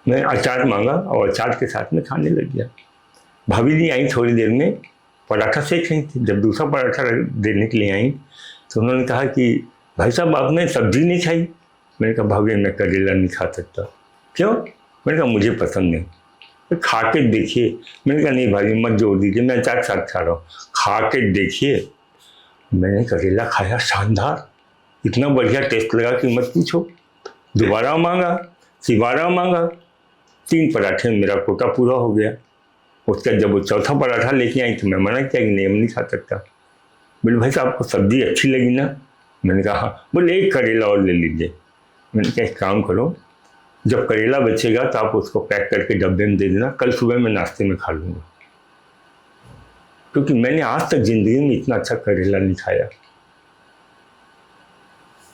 मैं अचार मांगा और अचार के साथ में खाने लग गया। भाभी जी आई थोड़ी देर में, पराठा सेक रही थी। जब दूसरा पराठा देने के लिए आई तो उन्होंने कहा कि भाई साहब आपने सब्जी नहीं खाई। मैंने कहा भाभी मैं करेला नहीं खा सकता। क्यों? मैंने कहा मुझे पसंद नहीं। तो खा के देखिए। मैंने कहा नहीं भाभी मत जोड़ दीजिए, मैं अचार साथ खा रहा हूँ, खा के देखिए। मैंने करेला खाया, शानदार, इतना बढ़िया टेस्ट लगा कि मत पूछो। दोबारा मांगा, तिबारा मांगा, 3 पराठे में मेरा कोटा पूरा हो गया। उसका जब वो चौथा पराठा लेके आई तो मैं मना किया कि नहीं हम नहीं खा सकता। बोले भाई साहब आपको सब्जी अच्छी लगी ना? मैंने कहा हाँ। बोले 1 करेला और ले लीजिए। मैंने कहा एक काम करो, जब करेला बचेगा तो आप उसको पैक करके डब्बे में दे देना, कल सुबह मैं नाश्ते में खा लूँगा। क्योंकि मैंने आज तक ज़िंदगी में इतना अच्छा करेला नहीं खाया।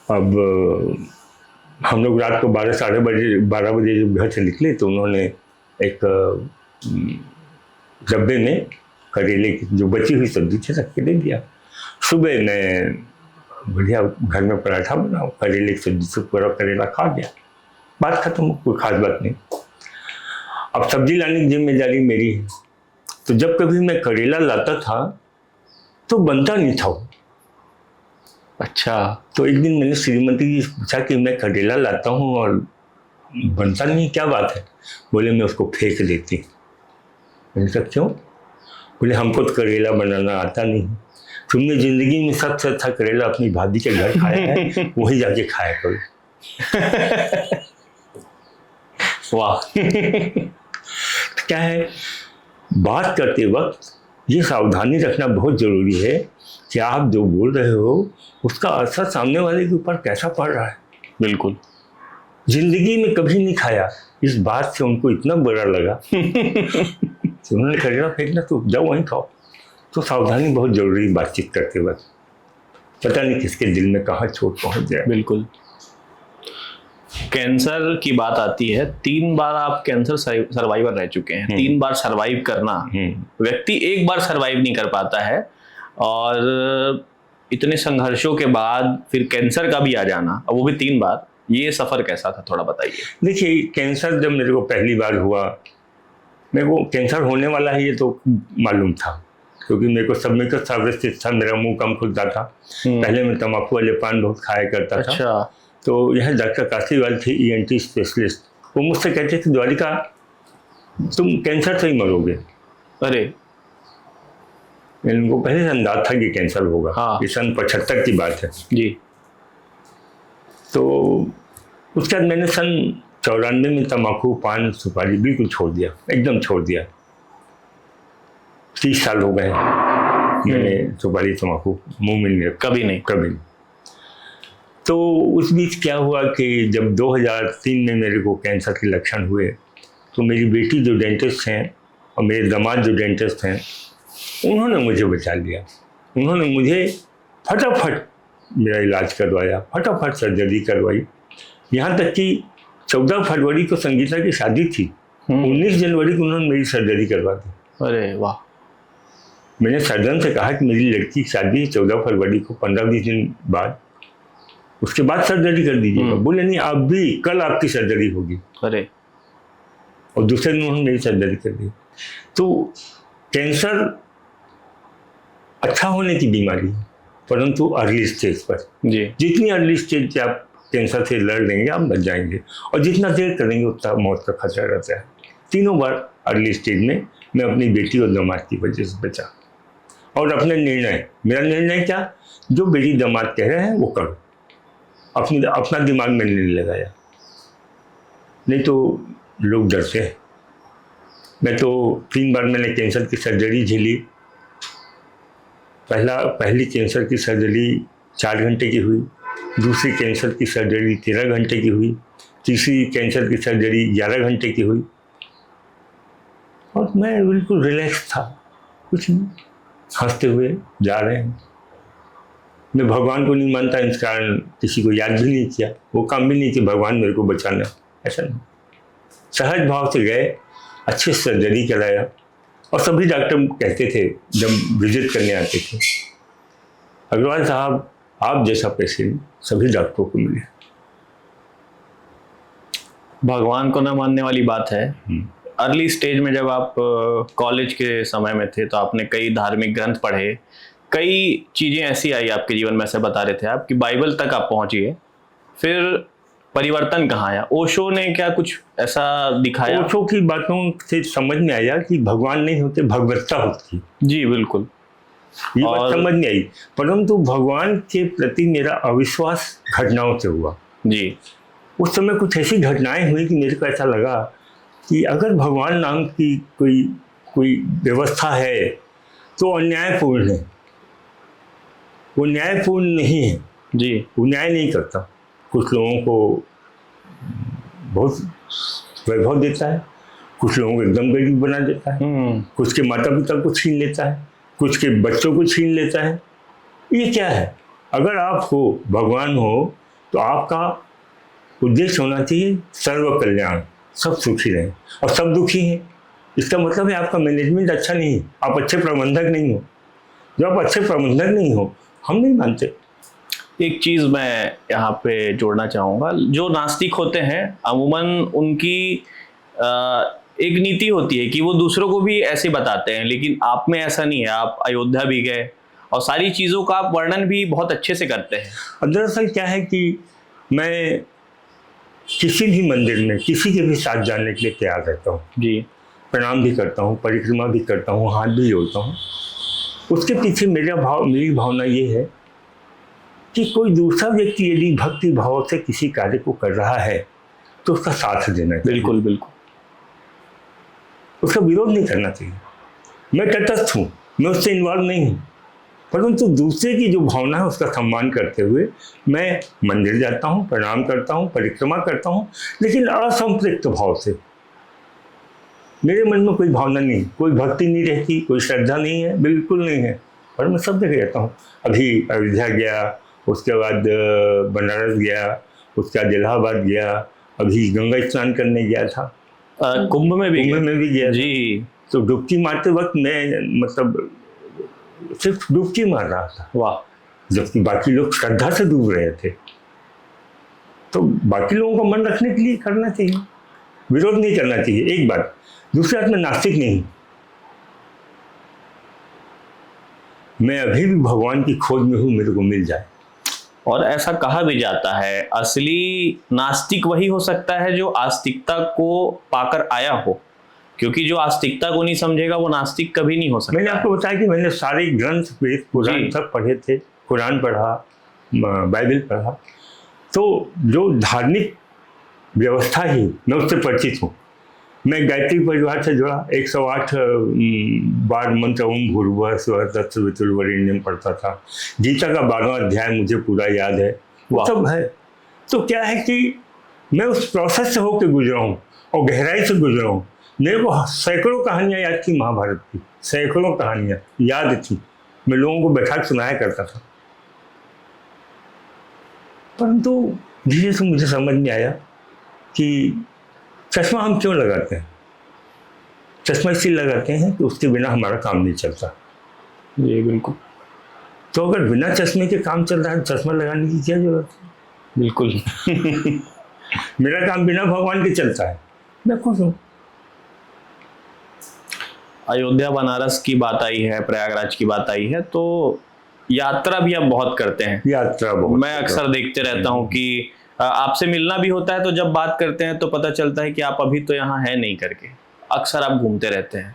अब हम लोग रात को 12 बजे जब घर से निकले तो उन्होंने एक डब्बे में करेले की जो बची हुई सब्जी थी रख के दे दिया। सुबह मैं बढ़िया घर में पराठा बनाओ, करेले की सब्जी से पूरा करेला खा गया, बात खत्म, कोई खास बात नहीं। अब सब्जी लाने की जिम्मेदारी मेरी है, तो जब कभी मैं करेला लाता था तो बनता नहीं था। अच्छा। तो एक दिन मैंने श्रीमती जी से पूछा कि मैं करेला लाता हूँ और बनता नहीं, क्या बात है? बोले मैं उसको फेंक देती। मैंने कहा क्यों? बोले हमको तो करेला बनाना आता नहीं, तुमने जिंदगी में सबसे अच्छा करेला अपनी भाभी के घर खाया है, वही जाके खाया करो। वाह। क्या है, बात करते वक्त ये सावधानी रखना बहुत ज़रूरी है कि आप जो बोल रहे हो उसका असर सामने वाले के ऊपर कैसा पड़ रहा है। बिल्कुल। जिंदगी में कभी नहीं खाया, इस बात से उनको इतना बुरा लगा कि उन्होंने करेला फेंकना, तो जाओ वहीं खाओ। तो सावधानी बहुत ज़रूरी, बातचीत करते वक्त पता नहीं किसके दिल में कहाँ चोट पहुँच जाए। बिल्कुल। कैंसर की बात आती है, 3 बार आप कैंसर सर्वाइवर रह चुके हैं। 3 बार सर्वाइव करना, व्यक्ति एक बार सर्वाइव नहीं कर पाता है, और इतने संघर्षों के बाद फिर कैंसर का भी आ जाना, और वो भी 3 बार, ये सफर कैसा था, थोड़ा बताइए। देखिए, कैंसर जब मेरे को पहली बार हुआ, मेरे को कैंसर होने वाला है ये तो मालूम था, क्योंकि मेरे को सब में तो स्थित था, मेरा मुंह कम खुलता था। पहले मैं तम्बाकू वाले पान बहुत खाया करता था। अच्छा। तो यह डॉक्टर काशीवाल थे, ENT स्पेशलिस्ट, वो मुझसे कहते थे द्वारिका तुम कैंसर से ही मरोगे। अरे। उनको पहले से अंदाज था कि कैंसर होगा। हाँ। ये सन 75 की बात है जी। तो उसके बाद मैंने सन 94 में तम्बाकू पान सुपारी बिल्कुल छोड़ दिया, एकदम छोड़ दिया। 30 साल हो गए मैंने सुपारी तम्बाकू मुंह में नहीं रखा, कभी नहीं। कभी नहीं। तो उस बीच क्या हुआ कि जब 2003 में मेरे को कैंसर के लक्षण हुए, तो मेरी बेटी जो डेंटिस्ट हैं और मेरे दामाद जो डेंटिस्ट हैं, उन्होंने मुझे बचा लिया। उन्होंने मुझे फटाफट मेरा इलाज करवाया, फटाफट सर्जरी करवाई। यहाँ तक कि 14 फरवरी को संगीता की शादी थी, 19 जनवरी को उन्होंने मेरी सर्जरी करवा दी। अरे वाह। मैंने सर्जन से कहा कि मेरी लड़की की शादी 14 फरवरी को, 15-20 दिन बाद, उसके बाद सर्जरी कर दीजिएगा। बोले नहीं, आप भी कल आपकी सर्जरी होगी। अरे। और दूसरे दिन उन्होंने मेरी सर्जरी कर दी। तो कैंसर अच्छा होने की बीमारी है, परंतु अर्ली स्टेज पर। जी। जितनी अर्ली स्टेज से आप कैंसर से लड़ लेंगे आप बच जाएंगे, और जितना देर करेंगे उतना मौत का खतरा रहता है। 3 बार अर्ली स्टेज में मैं अपनी बेटी और दामाद की वजह से बचा। और अपने निर्णय, मेरा निर्णय क्या, जो बेटी दामाद कह रहे हैं वो करो, अपना दिमाग मैंने नहीं लगाया। नहीं तो लोग डरते हैं। मैं तो 3 बार मैंने कैंसर की सर्जरी झेली। पहली कैंसर की सर्जरी 4 घंटे की हुई, दूसरी कैंसर की सर्जरी 13 घंटे की हुई, तीसरी कैंसर की सर्जरी 11 घंटे की हुई, और मैं बिल्कुल रिलैक्स था, कुछ नहीं, हंसते हुए जा रहे हैं। मैं भगवान को नहीं मानता, इस कारण किसी को याद भी नहीं किया, वो काम भी नहीं कि भगवान मेरे को बचाना, ऐसा नहीं। सहज भाव से गए, अच्छे सर्जरी कराया, और सभी डॉक्टर कहते थे जब विजिट करने आते थे, अग्रवाल साहब आप जैसा पेशेंट सभी डॉक्टरों को मिले। भगवान को न मानने वाली बात है। अर्ली स्टेज में जब आप कॉलेज के समय में थे तो आपने कई धार्मिक ग्रंथ पढ़े, कई चीज़ें ऐसी आई आपके जीवन में, ऐसे बता रहे थे आप कि बाइबल तक आप पहुंचिए, फिर परिवर्तन कहाँ आया? ओशो ने क्या कुछ ऐसा दिखाया? ओशो की बातों से समझ में आया कि भगवान नहीं होते, भगवत्ता होती। जी बिल्कुल। ये बात समझ नहीं आई, परंतु भगवान के प्रति मेरा अविश्वास घटनाओं से हुआ। जी। उस समय कुछ ऐसी घटनाएं हुई कि मेरे को ऐसा लगा कि अगर भगवान नाम की कोई व्यवस्था है तो अन्यायपूर्ण है, वो न्यायपूर्ण नहीं है। जी। वो न्याय नहीं करता, कुछ लोगों को बहुत वैभव देता है, कुछ लोगों को एकदम गरीब बना देता है, कुछ के माता पिता को छीन लेता है, कुछ के बच्चों को छीन लेता है। ये क्या है? अगर आप हो, भगवान हो, तो आपका उद्देश्य होना चाहिए सर्व कल्याण, सब सुखी रहें, और सब दुखी हैं। इसका मतलब है आपका मैनेजमेंट अच्छा नहीं है, आप अच्छे प्रबंधक नहीं हो। जब आप अच्छे प्रबंधक नहीं हो, हम नहीं मानते। एक चीज मैं यहाँ पे जोड़ना चाहूंगा, जो नास्तिक होते हैं अमूमन उनकी एक नीति होती है कि वो दूसरों को भी ऐसे बताते हैं, लेकिन आप में ऐसा नहीं है। आप अयोध्या भी गए और सारी चीजों का आप वर्णन भी बहुत अच्छे से करते हैं। और दरअसल क्या है कि मैं किसी भी मंदिर में किसी के भी साथ जाने के लिए तैयार रहता हूँ जी। प्रणाम भी करता हूँ, परिक्रमा भी करता हूँ, हाथ भी जोड़ता हूँ। उसके पीछे मेरी भावना ये है कि कोई दूसरा व्यक्ति यदि भक्ति भाव से किसी कार्य को कर रहा है तो उसका साथ देना चाहिए। बिल्कुल बिल्कुल, उसका विरोध नहीं करना चाहिए। मैं तटस्थ हूँ, मैं उससे इन्वॉल्व नहीं हूँ, परंतु दूसरे की जो भावना है उसका सम्मान करते हुए मैं मंदिर जाता हूँ, प्रणाम करता हूँ, परिक्रमा करता हूँ, लेकिन असंपृक्त भाव से। मेरे मन में कोई भावना नहीं, कोई भक्ति नहीं रहती, कोई श्रद्धा नहीं है, बिल्कुल नहीं है, और मैं सब जगह रहता हूँ। अभी अयोध्या गया, उसके बाद बनारस गया, उसके बाद इलाहाबाद गया, अभी गंगा स्नान करने गया था, कुंभ में भी गया जी। तो डुबकी मारते वक्त मैं मतलब सिर्फ डुबकी मार रहा था, वाह। जबकि बाकी लोग श्रद्धा से डूब रहे थे। तो बाकी लोगों को मन रखने के लिए करना चाहिए, विरोध नहीं करना चाहिए, एक बात। दूसरी बात, मैं नास्तिक नहीं, मैं अभी भी भगवान की खोज में हूँ, मेरे को मिल जाए। और ऐसा कहा भी जाता है असली नास्तिक वही हो सकता है जो आस्तिकता को पाकर आया हो, क्योंकि जो आस्तिकता को नहीं समझेगा वो नास्तिक कभी नहीं हो सकता। मैंने आपको बताया कि मैंने सारे ग्रंथ वेद पुराण सब पढ़े थे, कुरान पढ़ा, बाइबल पढ़ा, तो जो धार्मिक व्यवस्था ही मैं उससे परिचित हूँ। मैं गायत्री परिवार से जुड़ा, 108 बार मंत्र ओम भूर्भुवः स्वः तत्सवितुर्वरेण्यम पढ़ता था। गीता का 12वां अध्याय मुझे पूरा याद है, वो सब है। तो क्या है कि मैं उस प्रोसेस से होकर गुजरा हूँ और गहराई से गुजरा हूँ। मेरे को सैकड़ों कहानियाँ याद थी, महाभारत की सैकड़ों कहानियाँ याद थी, मैं लोगों को बैठा के सुनाया करता था। परंतु धीरे से मुझे समझ में आया कि चश्मा हम क्यों लगाते हैं। चश्मा इसलिए लगाते हैं कि उसके बिना हमारा काम नहीं चलता। जी बिल्कुल। तो अगर बिना चश्मे के काम चल रहा है, चश्मा लगाने की क्या जरूरत है? बिल्कुल। मेरा काम बिना भगवान के चलता है, मैं खुश हूँ। अयोध्या बनारस की बात आई है, प्रयागराज की बात आई है, तो यात्रा भी आप बहुत करते हैं। यात्रा बहुत, मैं अक्सर देखते रहता हूँ कि आपसे मिलना भी होता है, तो जब बात करते हैं तो पता चलता है कि आप अभी तो यहाँ है नहीं करके, अक्सर आप घूमते रहते हैं,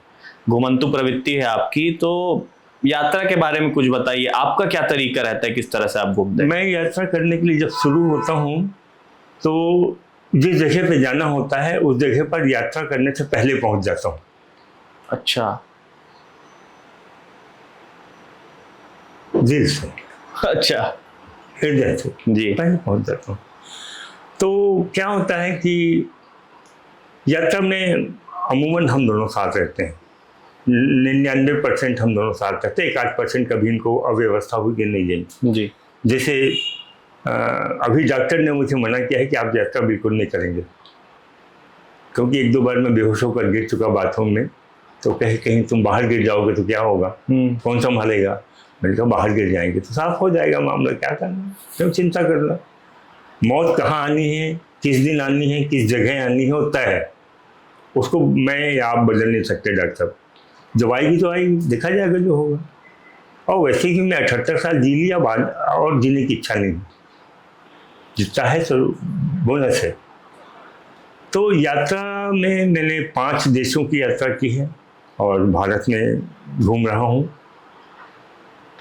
घुमंतु प्रवृत्ति है आपकी। तो यात्रा के बारे में कुछ बताइए, आपका क्या तरीका रहता है, किस तरह से आप घूमते हैं? मैं यात्रा करने के लिए जब शुरू होता हूँ तो जिस जगह पे जाना होता है उस जगह पर यात्रा करने से पहले पहुँच जाता हूँ। अच्छा, दिल से, अच्छा, हृदय से जी पहले पहुँच जाता हूँ। तो क्या होता है कि यात्रा में अमूमन हम दोनों साथ रहते हैं, 99% हम दोनों साथ रहते हैं, 1-8% कभी इनको अव्यवस्था हुई कि नहीं गई। जी। जैसे अभी डॉक्टर ने मुझे मना किया है कि आप यात्रा बिल्कुल नहीं करेंगे, क्योंकि 1-2 बार मैं बेहोश होकर गिर चुका बाथरूम में। तो कहीं तुम बाहर गिर जाओगे तो क्या होगा, कौन संभालेगा। मैंने कहा बाहर गिर जाएंगे तो साफ हो जाएगा मामला, क्या करना, क्यों चिंता करना। मौत कहाँ आनी है, किस दिन आनी है, किस जगह आनी है, वो तय है, उसको मैं या आप बदल नहीं सकते डॉक्टर साहब। जब आएगी तो आएगी, देखा जाएगा जो होगा। और वैसे ही मैं 78 साल जी लिया, बाद और जीने की इच्छा नहीं, जितना है तो बोनस है। तो यात्रा में मैंने 5 देशों की यात्रा की है और भारत में घूम रहा हूँ,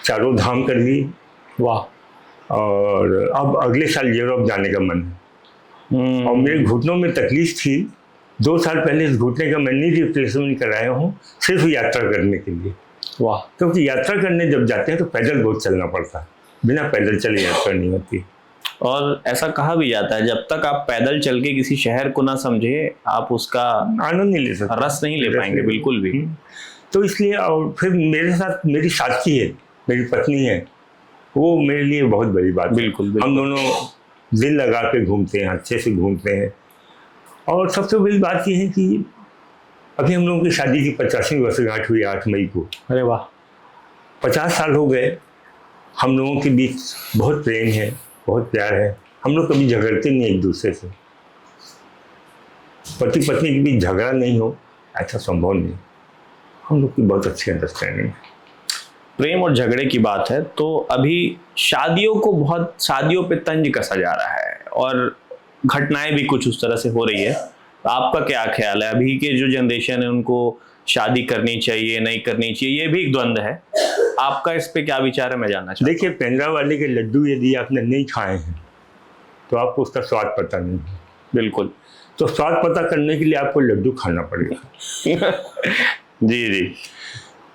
चारों धाम कर ली। वाह। और अब अगले साल यूरोप जाने का मन है। और मेरे घुटनों में तकलीफ थी, 2 साल पहले इस घुटने का मैं नी रिप्लेसमेंट कराया हूँ, सिर्फ यात्रा करने के लिए। वाह। क्योंकि यात्रा करने जब जाते हैं तो पैदल बहुत चलना पड़ता है, बिना पैदल चले यात्रा नहीं होती। और ऐसा कहा भी जाता है जब तक आप पैदल चल के किसी शहर को ना समझे, आप उसका आनंद नहीं ले सकते, रस नहीं ले पाएंगे बिल्कुल भी। तो इसलिए, और फिर मेरे साथ मेरी साथी है, मेरी पत्नी है, वो मेरे लिए बहुत बड़ी बात है। बिल्कुल, बिल्कुल। हम दोनों दिल लगा के घूमते हैं, अच्छे से घूमते हैं। और सबसे बड़ी बात ये है कि अभी हम लोगों की शादी की 50वीं वर्षगांठ हुई 8 मई को। अरे वाह। 50 साल हो गए। हम लोगों के बीच बहुत प्रेम है, बहुत प्यार है। हम लोग कभी झगड़ते नहीं एक दूसरे से। पति पत्नी के बीच झगड़ा नहीं हो, ऐसा संभव नहीं। हम लोग की बहुत अच्छी अंडरस्टैंडिंग है। प्रेम और झगड़े की बात है तो अभी शादियों पे तंज कसा जा रहा है और घटनाएं भी कुछ उस तरह से हो रही है। तो आपका क्या ख्याल है, अभी के जो जनरेशन है उनको शादी करनी चाहिए नहीं करनी चाहिए, ये भी एक द्वंद्व है, आपका इस पे क्या विचार है, मैं जानना चाहता हूं। देखिए, पेंड्रा वाले के लड्डू यदि आपने नहीं खाए हैं तो आपको उसका स्वाद पता नहीं है। बिल्कुल। तो स्वाद पता करने के लिए आपको लड्डू खाना पड़ेगा। जी जी।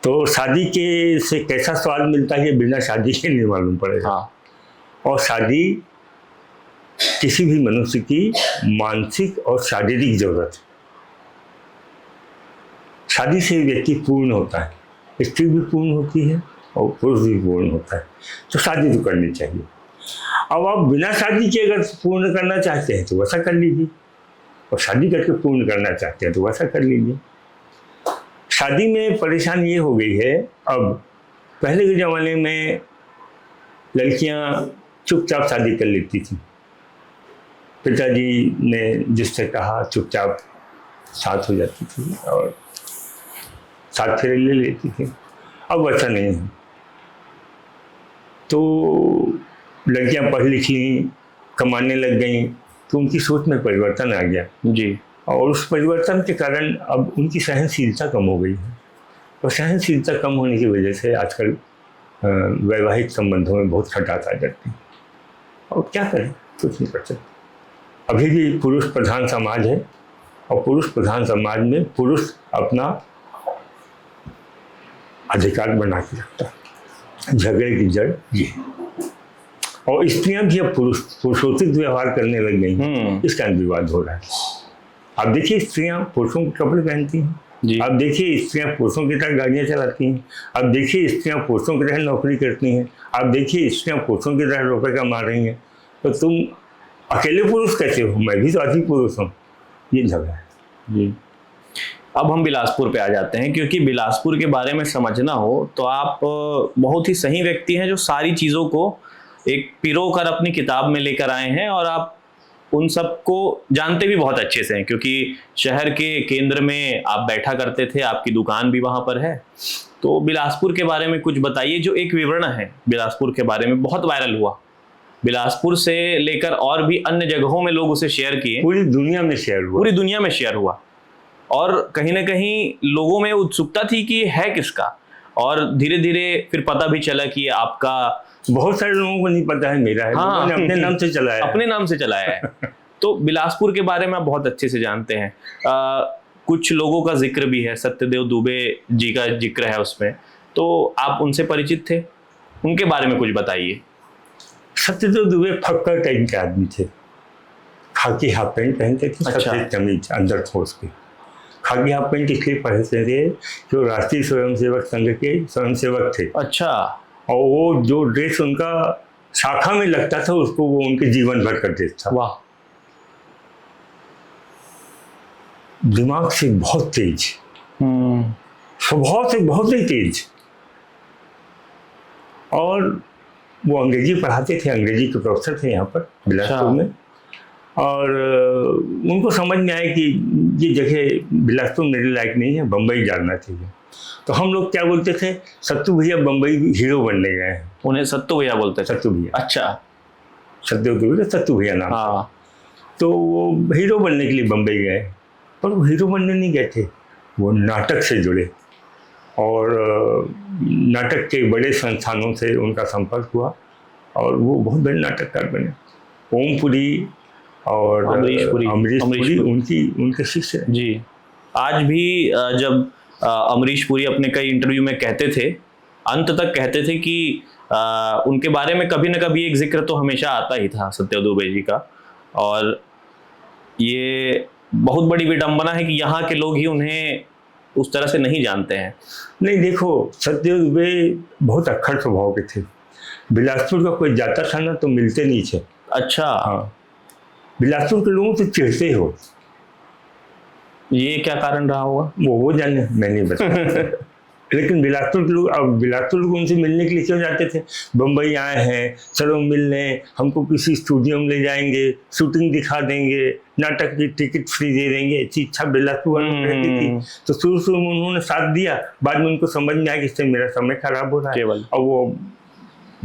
तो शादी के से कैसा स्वाद मिलता है ये बिना शादी के नहीं मालूम पड़ेगा। हाँ। और शादी किसी भी मनुष्य की मानसिक और शारीरिक जरूरत है। शादी से व्यक्ति पूर्ण होता है, स्त्री भी पूर्ण होती है और पुरुष भी पूर्ण होता है। तो शादी तो करनी चाहिए। अब आप बिना शादी के अगर पूर्ण करना चाहते हैं तो वैसा कर लीजिए, और शादी करके पूर्ण करना चाहते हैं तो वैसा कर लीजिए। शादी में परेशानी ये हो गई है, अब पहले के ज़माने में लड़कियां चुपचाप शादी कर लेती थी। पिताजी ने जिससे कहा चुपचाप साथ हो जाती थी और साथ फेरे ले लेती थी। अब ऐसा नहीं है। तो लड़कियां पढ़ लिख ली, कमाने लग गई, तो उनकी सोच में परिवर्तन आ गया जी। और उस परिवर्तन के कारण अब उनकी सहनशीलता कम हो गई है। और सहनशीलता कम होने की वजह से आजकल वैवाहिक संबंधों में बहुत खटात आ जाती है। और क्या करें, कुछ नहीं कर सकते। अभी भी पुरुष प्रधान समाज है और पुरुष प्रधान समाज में पुरुष अपना अधिकार बना के रखता है। झगड़े की जड़ ये है। और स्त्रियां भी अब पुरुषोचित व्यवहार करने लग गई हैं। इस कारण विवाद हो रहा है। आप देखिए, स्त्रियां पुरुषों के कपड़े पहनती हैं। आप देखिए, स्त्रियां पुरुषों की तरह गाड़ियां चलाती हैं। आप देखिए, स्त्रियां पुरुषों की तरह नौकरी करती हैं। आप देखिए, स्त्रियां पुरुषों की तरह रुपये कमा रही हैं। तो तुम अकेले पुरुष कैसे हो, मैं भी तो आदि पुरुष हूँ। ये झगड़ा है जी। अब हम बिलासपुर पे आ जाते हैं, क्योंकि बिलासपुर के बारे में समझना हो तो आप बहुत ही सही व्यक्ति हैं जो सारी चीज़ों को एक पिरो कर अपनी किताब में लेकर आए हैं, और आप उन सबको जानते भी बहुत अच्छे से हैं, क्योंकि शहर के केंद्र में आप बैठा करते थे, आपकी दुकान भी वहाँ पर है। तो बिलासपुर के बारे में कुछ बताइए। जो एक विवरण है बिलासपुर के बारे में बहुत वायरल हुआ, बिलासपुर से लेकर और भी अन्य जगहों में लोग उसे शेयर किए, पूरी दुनिया में शेयर हुआ। पूरी दुनिया में शेयर हुआ, और कहीं ना कहीं लोगों में उत्सुकता थी कि है किसका, और धीरे धीरे फिर पता भी चला कि आपका। बहुत सारे लोगों को नहीं पता है मेरा है। हाँ, लोगों ने अपने नाम से चलाया है। अपने नाम से चलाया है। तो बिलासपुर के बारे में आप बहुत अच्छे से जानते हैं। कुछ लोगों का जिक्र भी है, सत्यदेव दुबे जी का जिक्र है उसमें, तो आप उनसे परिचित थे, उनके बारे में कुछ बताइए। सत्यदेव दुबे फक्कर टाइप के आदमी थे। खाकी हाफ पैंट पहनते थे, अच्छा। सफेद कमीज अंदर ठोस के। खाकी हाफ पैंट इसलिए पहनते थे जो राष्ट्रीय स्वयंसेवक संघ के स्वयंसेवक थे। अच्छा। और वो जो ड्रेस उनका शाखा में लगता था उसको वो उनके जीवन भर का ड्रेस था। वाह। दिमाग से बहुत तेज, स्वभाव से बहुत ही तेज। और वो अंग्रेजी पढ़ाते थे, अंग्रेजी के प्रोफेसर थे यहाँ पर बिलासपुर में। और उनको समझ में आया कि ये जगह बिलासपुर मेरे लायक नहीं है, बम्बई जाना चाहिए। तो हम लोग क्या बोलते थे, सत्तू भैया बम्बई हीरो बनने गए हैं। उन्हें सत्तू भैया बोलते थे? सत्तू भैया। अच्छा। सत्यदेव दुबे का सत्तू भैया नाम। हाँ। तो वो हीरो बनने के लिए बम्बई गए, पर वो हीरो बनने नहीं गए थे, वो नाटक से जुड़े और नाटक के बड़े संस्थानों से उनका संपर्क हुआ और वो बहुत बड़े नाटककार बने। ओमपुरी और अमरीश पुरी उनके शिष्य हैं। जी। आज भी जब अमरीश पुरी अपने कई इंटरव्यू में कहते थे, अंत तक कहते थे कि उनके बारे में कभी न कभी एक जिक्र तो हमेशा आता ही था सत्यदेव दुबे जी का। और ये बहुत बड़ी विडंबना है कि यहाँ के लोग ही उन्हें उस तरह से नहीं जानते हैं। नहीं देखो, सत्यदेव दुबे बहुत अक्खड़ स्वभाव के थे। बिलासपुर का कोई जाता था ना तो मिलते नहीं थे। अच्छा। हाँ, बिलासपुर के लोगों से चिढ़ते हो। ये क्या कारण रहा होगा? वो जाने, मैं नहीं बता लेकिन बिलासपुर के लोग, अब बिलासपुर लोग उनसे मिलने के लिए क्यों जाते थे? बम्बई आए हैं, चलो मिल लें, हमको किसी स्टूडियो में ले जाएंगे, शूटिंग दिखा देंगे, नाटक की टिकट फ्री दे देंगे, ऐसी इच्छा बिलासपुर वालों की रहती थी। तो शुरू शुरू में उन्होंने साथ दिया, बाद में उनको समझ में आया कि इससे मेरा समय खराब हो रहा है, और वो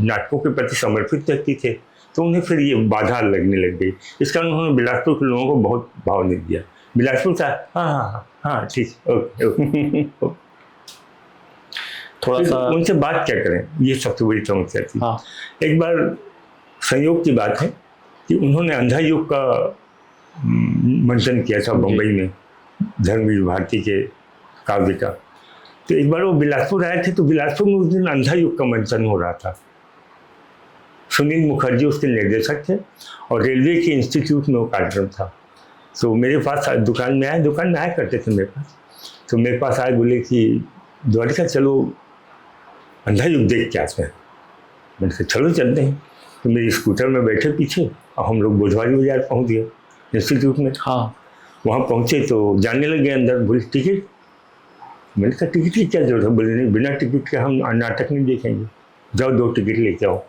नाटकों के प्रति समर्पित व्यक्ति थे, तो उन्हें फिर ये बाधा लगने लग गई। इस कारण उन्होंने बिलासपुर के लोगों को बहुत भाव नहीं दिया। बिलासपुर था, हाँ हाँ हाँ ठीक, ओके ओके थोड़ा सा उनसे बात क्या करें, ये सबसे बड़ी समस्या थी। हाँ। एक बार संयोग की बात है कि उन्होंने अंधा युग का मंचन किया था बम्बई में, धर्मवीर भारती के काव्य का। तो एक बार वो बिलासपुर आए थे, तो बिलासपुर में उस दिन अंधा युग का मंचन हो रहा था। सुनील मुखर्जी उसके निर्देशक थे और रेलवे के इंस्टीट्यूट में वो कार्यक्रम था। तो मेरे पास दुकान में आया करते थे मेरे पास, तो मेरे पास आए, बोले कि द्वारिका चलो अंधा युग देख के आते हैं। मैंने कहा चलो चलते हैं। तो मेरी स्कूटर में बैठे पीछे और हम लोग बुधवारी बाजार पहुंच गए इंस्टीट्यूट में। हाँ। वहाँ पहुँचे तो जाने लगे अंदर, बोले टिकट। मैंने कहा टिकट की क्या जरूरत है? बोले नहीं, बिना टिकट के हम नाटक नहीं देखेंगे, जाओ 2 टिकट लेके आओ।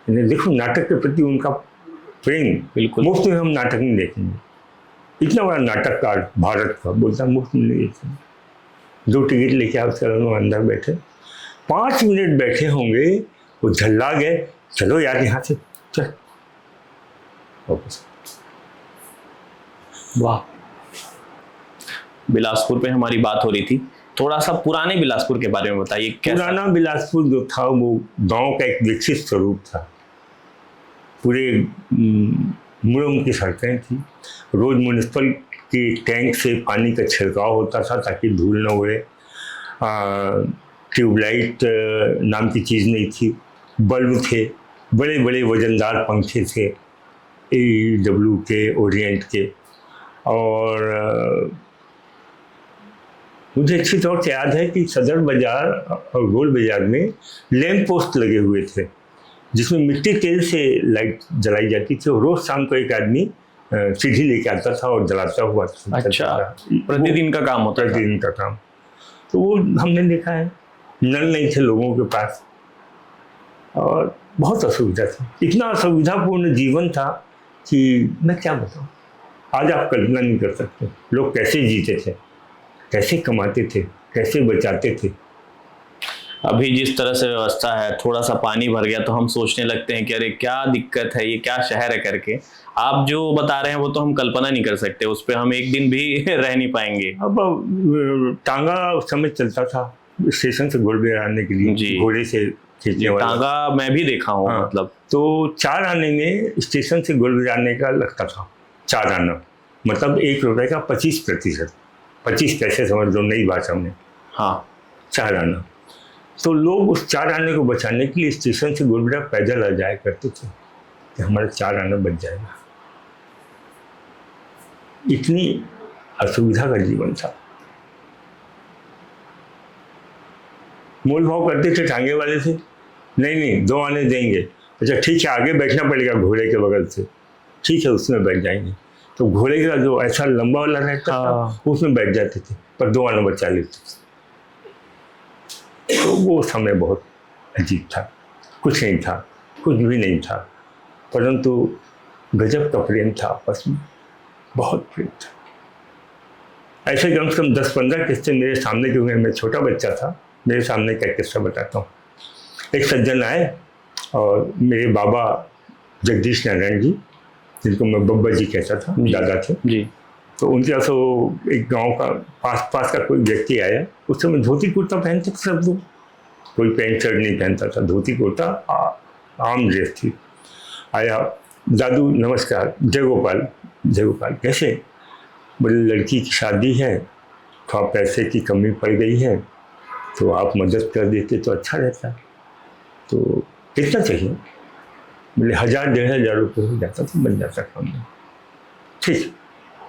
देखो नाटक के प्रति उनका प्रेम, बिल्कुल। मुफ्त में हम नाटक नहीं देखेंगे, इतना बड़ा नाटककार भारत का, बोलता मुफ्त में नहीं देखेंगे। 2 टिकट लेके आओ, चलो अंदर बैठे। 5 मिनट बैठे होंगे, वो झल्ला गए, चलो यार यहाँ से चल वापस। वाह। बिलासपुर पे हमारी बात हो रही थी, थोड़ा सा पुराने बिलासपुर के बारे में बताइए। पुराना बिलासपुर जो था वो गांव का एक विकसित स्वरूप था। पूरे मुड़म की सड़कें थी, रोज म्यूनिसिपल की टैंक से पानी का छिड़काव होता था ताकि धूल न उड़े। ट्यूबलाइट नाम की चीज़ नहीं थी, बल्ब थे, बड़े बड़े वजनदार पंखे थे, AEW के, ओरिएंट के। और मुझे अच्छी तौर से याद है कि सदर बाजार और गोल बाजार में लैंप पोस्ट लगे हुए थे जिसमें मिट्टी तेल से लाइट जलाई जाती थी, और रोज शाम को एक आदमी सीढ़ी लेके आता था और जलाता हुआ। अच्छा, प्रतिदिन का काम होता था? प्रतिदिन का काम। तो वो हमने देखा है। नल नहीं थे लोगों के पास और बहुत असुविधा थी। इतना असुविधापूर्ण जीवन था कि मैं क्या बताऊँ, आज आप कल्पना नहीं कर सकते लोग कैसे जीते थे, कैसे कमाते थे, कैसे बचाते थे। अभी जिस तरह से व्यवस्था है, थोड़ा सा पानी भर गया तो हम सोचने लगते हैं कि अरे क्या दिक्कत है, ये क्या शहर है करके। आप जो बता रहे हैं वो तो हम कल्पना नहीं कर सकते, उस पर हम एक दिन भी रह नहीं पाएंगे। अब टांगा उस समय चलता था स्टेशन से गोलबेर आने के लिए, घोड़े से खींचने वाला टांगा मैं भी देखा हूँ। हाँ, मतलब तो 4 आने में स्टेशन से गोलबेर आने का लगता था। 4 आना मतलब 1 रुपए का 25%, 25 पैसे समझ लो नई भाषा में। हाँ, 4 आना। तो लोग उस 4 आने को बचाने के लिए स्टेशन से गोलबेरा पैदल आ जाया करते थे कि हमारा 4 आना बच जाएगा। इतनी असुविधा का जीवन था। मोल भाव करते थे टांगे वाले से, नहीं 2 आने देंगे, अच्छा ठीक है आगे बैठना पड़ेगा घोड़े के बगल से, ठीक है उसमें बैठ जाएंगे। तो घोड़े का जो ऐसा लंबा वाला रहता था उसमें बैठ जाते थे, पर 2 आना बचा लेते थे। तो वो समय बहुत अजीब था, कुछ नहीं था, कुछ भी नहीं था, परंतु गजब का प्रेम था आपस में, बहुत प्रेम था। ऐसे कम से कम 10-15 किस्से मेरे सामने, क्योंकि मैं छोटा बच्चा था, मेरे सामने का किस्सा बताता हूँ। एक सज्जन आए और मेरे बाबा जगदीश नारायण जी, जिनको मैं बब्बा जी कहता था, दादा थे जी, तो उनके पास वो एक गांव का पास का कोई व्यक्ति आया। उस समय धोती कुर्ता पहनते थे सब लोग, कोई पैंट शर्ट नहीं पहनता था, धोती कुर्ता आम ड्रेस थी। आया, दादू नमस्कार, जय गोपाल कैसे? बोले लड़की की शादी है, थोड़ा पैसे की कमी पड़ गई है, तो आप मदद कर देते तो अच्छा रहता। तो कितना चाहिए? बोले 1000-1500 रुपये हो जाता तो बन जाता काम। ठीक,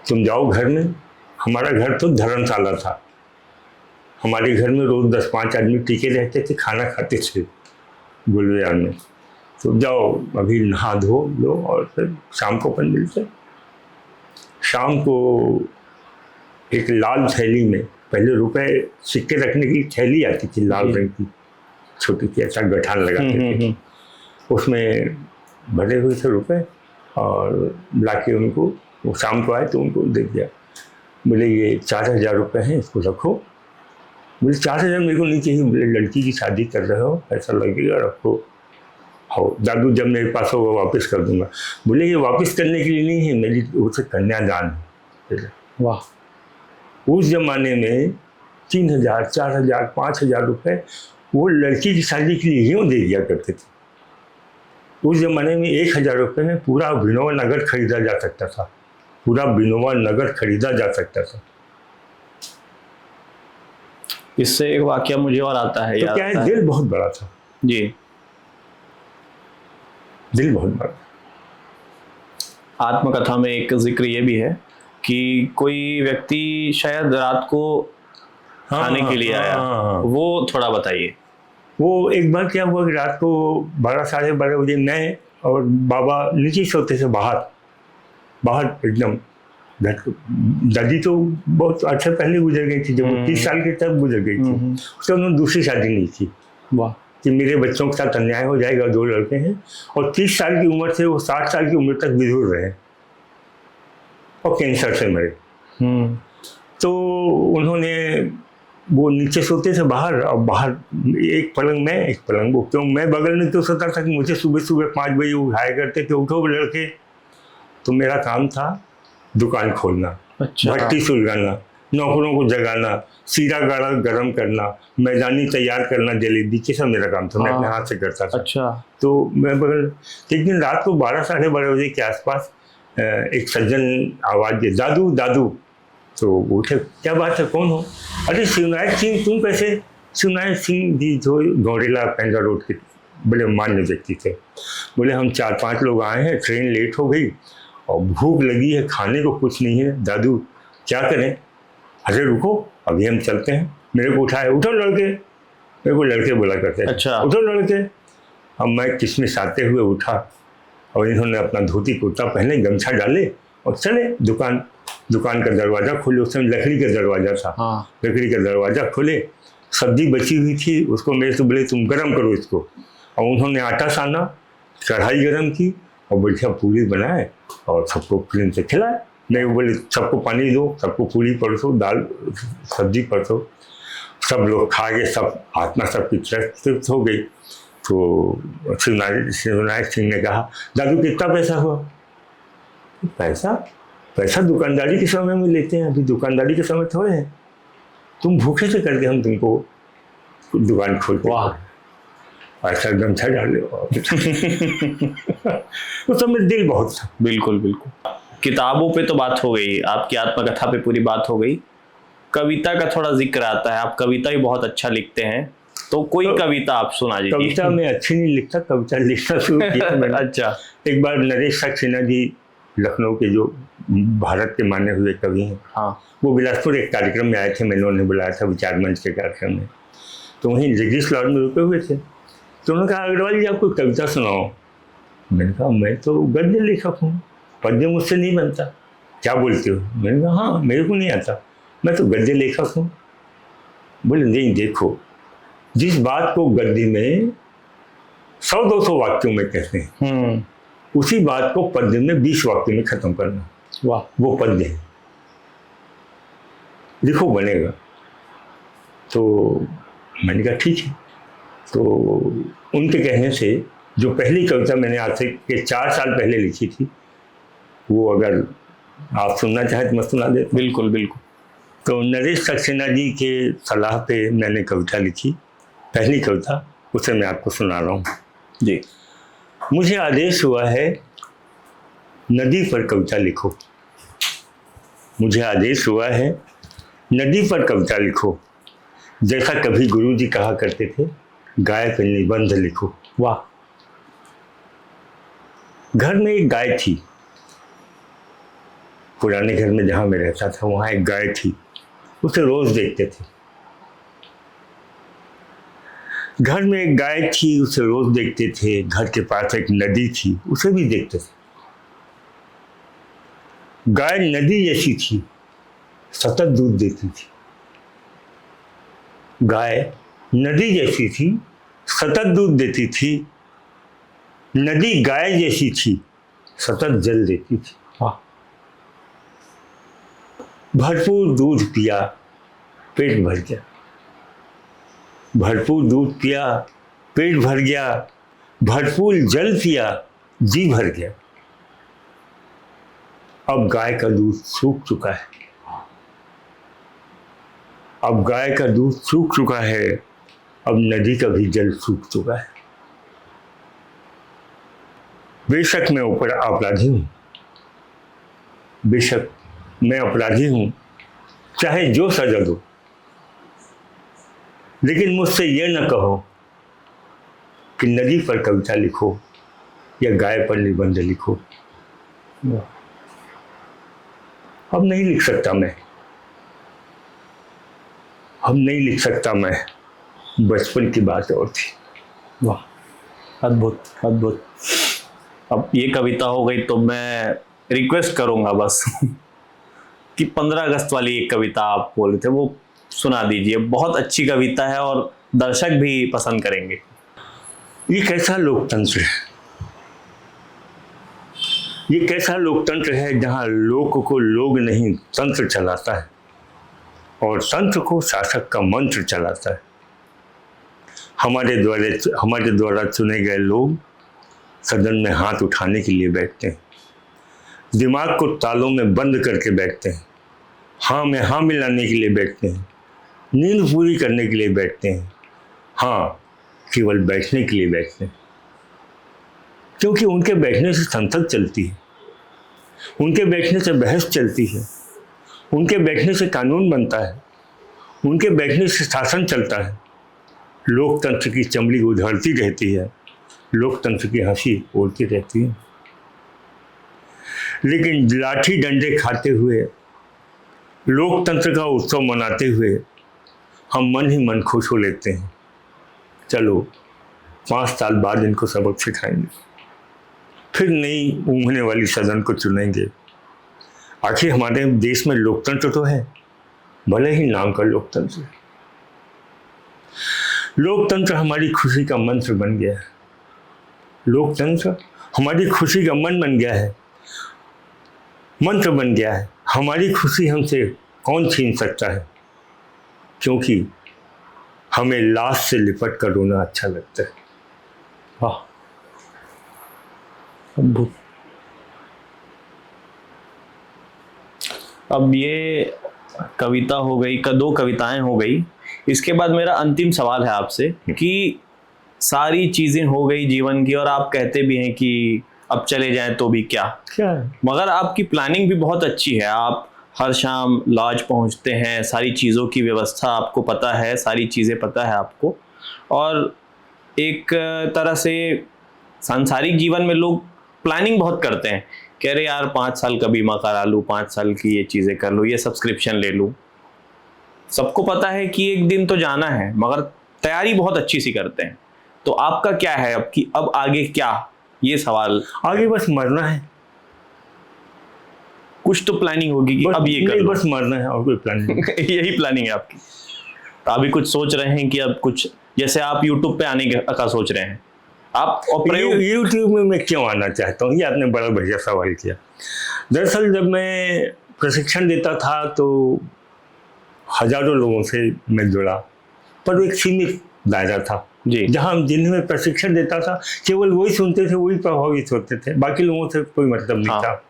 तुम जाओ घर में, हमारा घर तो धर्मशाला था, हमारे घर में रोज 10-5 आदमी टिके रहते थे, खाना खाते थे गुलविहार में। तो जाओ अभी नहा धो लो और फिर शाम को अपन मिलते। शाम को एक लाल थैली में, पहले रुपए सिक्के रखने की थैली आती थी लाल रंग की, छोटी सी, ऐसा गठान लगाते थे, उसमें भरे हुए थे रुपए और लाके उनको, वो शाम को आए तो उनको दे दिया। बोले ये 4,000 रुपये हैं, इसको रखो। बोले 4,000 मेरे को नहीं चाहिए। बोले लड़की की शादी कर रहे हो, ऐसा लगेगा, रखो। हो दादू, जब मेरे पास होगा वापस कर दूंगा। बोले ये वापस करने के लिए नहीं है, मेरी उसे कन्यादान है। वाह। उस जमाने में 3,000, 4,000, 5,000 रुपये वो लड़की की शादी के लिए यूँ दे दिया करते थे। उस जमाने में 1,000 रुपये में पूरा विनोबा नगर खरीदा जा सकता था, पूरा विनोबा नगर खरीदा जा सकता था। इससे एक वाकया मुझे और आता है, तो क्या है, दिल बहुत बड़ा था जी, दिल बहुत बड़ा। आत्मकथा में एक जिक्र ये भी है कि कोई व्यक्ति शायद रात को खाने के लिए आया, वो थोड़ा बताइए। वो एक बार क्या हुआ कि रात को 12, साढ़े 12 बजे मैं और बाबा नीचे सोते थे, बाहर एकदम। दादी तो बहुत अच्छा पहले गुजर गई थी, जब वो 30 साल के तब गुजर गई थी। उसके उन्होंने दूसरी शादी नहीं की। वाह। कि मेरे बच्चों के साथ अन्याय हो जाएगा, 2 लड़के हैं और 30 साल की उम्र से वो 60 साल की उम्र तक विधुर रहे और कैंसर से मरे। तो उन्होंने, वो नीचे सोते थे बाहर, और बाहर एक पलंग मैं, एक पलंग वो। क्यों, मैं बगल में तो सोता था कि मुझे सुबह सुबह 5 बजे उठाया करते थे, उठो लड़के। तो मेरा काम था दुकान खोलना, अच्छा। भट्टी सुलगाना, नौकरों को जगाना, सीरा गाड़ा गर्म करना, मैदानी तैयार करना, जलेबी, ये सब मेरा काम था। मैं अपने हाथ से करता था। अच्छा। तो मैं बगल, एक दिन रात को 12, साढ़े 12 बजे के आसपास एक सज्जन आवाज़ दिए, दादू दादू। तो उठे, क्या बात है, कौन हो? अरे शिवनायक सिंह, तुम कैसे? शिवनायक सिंह जी जो गौरेला पेंडा रोड के बड़े मान्य व्यक्ति थे। बोले हम 4-5 लोग आए हैं, ट्रेन लेट हो गई और भूख लगी है, खाने को कुछ नहीं है, दादू क्या करें? अरे रुको, अभी हम चलते हैं। मेरे को उठाए, उठो लड़के, मेरे को लड़के बोला करते हैं। अच्छा। उठो लड़के। अब मैं किसमिस आते हुए उठा और इन्होंने अपना धोती कुर्ता पहने, गमछा डाले और चले दुकान का दरवाज़ा खोले। उस समय लकड़ी का दरवाज़ा था। हाँ। लकड़ी का दरवाज़ा खोले, सब्जी बची हुई थी, उसको मेरे से बोले तुम गर्म करो इसको। और उन्होंने आटा साना, कढ़ाई गर्म की और बढ़िया पूरी बनाए और सबको प्रेम से खिलाए। मैं बोले सबको पानी दो, सबको पूरी परसो, दाल सब्जी परसो। सब लोग खा के सब आत्मा सबकी तृप्त हो गई। तो शिवनायक सिंह ने कहा, दादू कितना पैसा हुआ? पैसा दुकानदारी के समय में लेते हैं, अभी दुकानदारी के समय थोड़े हैं। तुम भूखे से करके हम तुमको दुकान खोलते। वाह। ऐसा गमछा डाले। उस समय दिल बहुत था। बिल्कुल बिल्कुल। किताबों पे तो बात हो गई, आपकी आत्मकथा पे पूरी बात हो गई। कविता का थोड़ा जिक्र आता है, आप कविता भी बहुत अच्छा लिखते हैं, तो कोई कविता आप सुना दीजिए। कविता मैं अच्छी नहीं लिखता, कविता लिखना शुरू किया मैंने। अच्छा। एक बार नरेश सक्सेना जी, लखनऊ के जो भारत के माने हुए कवि हैं, हाँ। वो बिलासपुर एक कार्यक्रम में आए थे, मैंने उन्हें बुलाया था विचार मंच के कार्यक्रम में। तो वहीं जगदीश लॉज में रुके हुए थे। तो उन्होंने कहा, अग्रवाल जी आप कोई कविता सुनाओ। मैंने कहा मैं तो गद्य लेखक हूँ, पद्य मुझसे नहीं बनता। क्या बोलते हो? मैंने कहा हाँ, मेरे को नहीं आता, मैं तो गद्य लेखक हूँ। बोले नहीं, देखो जिस बात को गद्य में 100-200 वाक्यों में कहते हैं, उसी बात को पद्य में 20 वाक्यों में खत्म करना। वाह। वो पद्य है, लिखो बनेगा। तो मैंने कहा ठीक है। तो उनके कहने से जो पहली कविता मैंने आज से 4 साल पहले लिखी थी, वो अगर आप सुनना चाहें तो मैं सुना देता। बिल्कुल बिल्कुल। तो नरेश सक्सेना जी के सलाह पे मैंने कविता लिखी, पहली कविता, उसे मैं आपको सुना रहा हूँ जी। मुझे आदेश हुआ है नदी पर कविता लिखो। मुझे आदेश हुआ है नदी पर कविता लिखो। जैसा कभी गुरुजी कहा करते थे, गाय पर निबंध लिखो। वाह। घर में एक गाय थी, पुराने घर में जहाँ मैं रहता था वहाँ एक गाय थी। उसे रोज देखते थे, घर में एक गाय थी, उसे रोज देखते थे। घर के पास एक नदी थी, उसे भी देखते थे। गाय नदी जैसी थी, सतत दूध देती थी। गाय नदी जैसी थी, सतत दूध देती थी। नदी गाय जैसी थी, सतत जल देती थी। भरपूर दूध पिया, पेट भर गया। भरपूर दूध पिया, पेट भर गया। भरपूर जल पिया, जी भर गया। अब गाय का दूध सूख चुका है। अब गाय का दूध सूख चुका है। अब नदी का भी जल सूख चुका है। बेशक मैं ऊपर अपराधी हूं, बेशक मैं अपराधी हूं, चाहे जो सजा दो, लेकिन मुझसे ये न कहो कि नदी पर कविता लिखो या गाय पर निबंध लिखो। अब नहीं लिख सकता मैं, अब नहीं लिख सकता मैं। बचपन की बात और थी। वाह, अद्भुत अद्भुत। अब ये कविता हो गई तो मैं रिक्वेस्ट करूंगा बस कि 15 अगस्त वाली एक कविता आप बोल रहे थे वो सुना दीजिए। बहुत अच्छी कविता है और दर्शक भी पसंद करेंगे। ये कैसा लोकतंत्र है, ये कैसा लोकतंत्र है जहां लोक को लोग नहीं तंत्र चलाता है और तंत्र को शासक का मंत्र चलाता है। हमारे द्वारा चुने गए लोग सदन में हाथ उठाने के लिए बैठते हैं, दिमाग को तालों में बंद करके बैठते हैं, हाँ में हाँ मिलाने के लिए बैठते हैं, नींद पूरी करने के लिए बैठते हैं, हाँ केवल बैठने के लिए बैठते हैं। क्योंकि उनके बैठने से संसद चलती है, उनके बैठने से बहस चलती है, उनके बैठने से कानून बनता है, उनके बैठने से शासन चलता है। लोकतंत्र की चमड़ी उधड़ती रहती है, लोकतंत्र की हंसी उड़ती रहती है। लेकिन लाठी डंडे खाते हुए, लोकतंत्र का उत्सव मनाते हुए हम मन ही मन खुश हो लेते हैं। चलो 5 साल बाद इनको सबक सिखाएंगे, फिर नई उम्भने वाली सदन को चुनेंगे। आखिर हमारे देश में लोकतंत्र तो है, भले ही नाम का लोकतंत्र है। लोकतंत्र हमारी खुशी का मंत्र बन गया है, लोकतंत्र हमारी खुशी का मन बन गया है, मंत्र बन गया है। हमारी खुशी हमसे कौन छीन सकता है, क्योंकि हमें लाश से लिपट कर रोना अच्छा लगता है। वाह, अद्भुत। अब ये कविता हो गई, 2 कविताएं हो गई। इसके बाद मेरा अंतिम सवाल है आपसे कि सारी चीजें हो गई जीवन की और आप कहते भी हैं कि अब चले जाएं तो भी क्या है, मगर आपकी प्लानिंग भी बहुत अच्छी है। आप हर शाम लॉज पहुंचते हैं, सारी चीज़ों की व्यवस्था आपको पता है, सारी चीज़ें पता है आपको। और एक तरह से सांसारिक जीवन में लोग प्लानिंग बहुत करते हैं, कह रहे यार 5 साल का बीमा करा लूँ, 5 साल की ये चीज़ें कर लूँ, ये सब्सक्रिप्शन ले लूँ। सबको पता है कि एक दिन तो जाना है, मगर तैयारी बहुत अच्छी सी करते हैं। तो आपका क्या है अब कि अब आगे क्या, ये सवाल। आगे बस मरना है, कुछ तो प्लानिंग होगी कि अब ये कर लो। बस मरना है और कोई प्लानिंग यही प्लानिंग है आपकी। तो अभी कुछ सोच रहे हैं कि अब कुछ, जैसे आप YouTube पे आने का सोच रहे हैं आप, और YouTube में मैं क्यों आना चाहता हूँ, ये आपने बड़ा बढ़िया सवाल किया। दरअसल जब मैं प्रशिक्षण देता था तो हजारों लोगों से मैं जुड़ा, पर एक सीमित दायरा था जी, जहाँ जिन्हें मैं प्रशिक्षण देता था केवल वही सुनते थे, वही प्रभावित होते थे, बाकी लोगों से कोई मतलब नहीं था।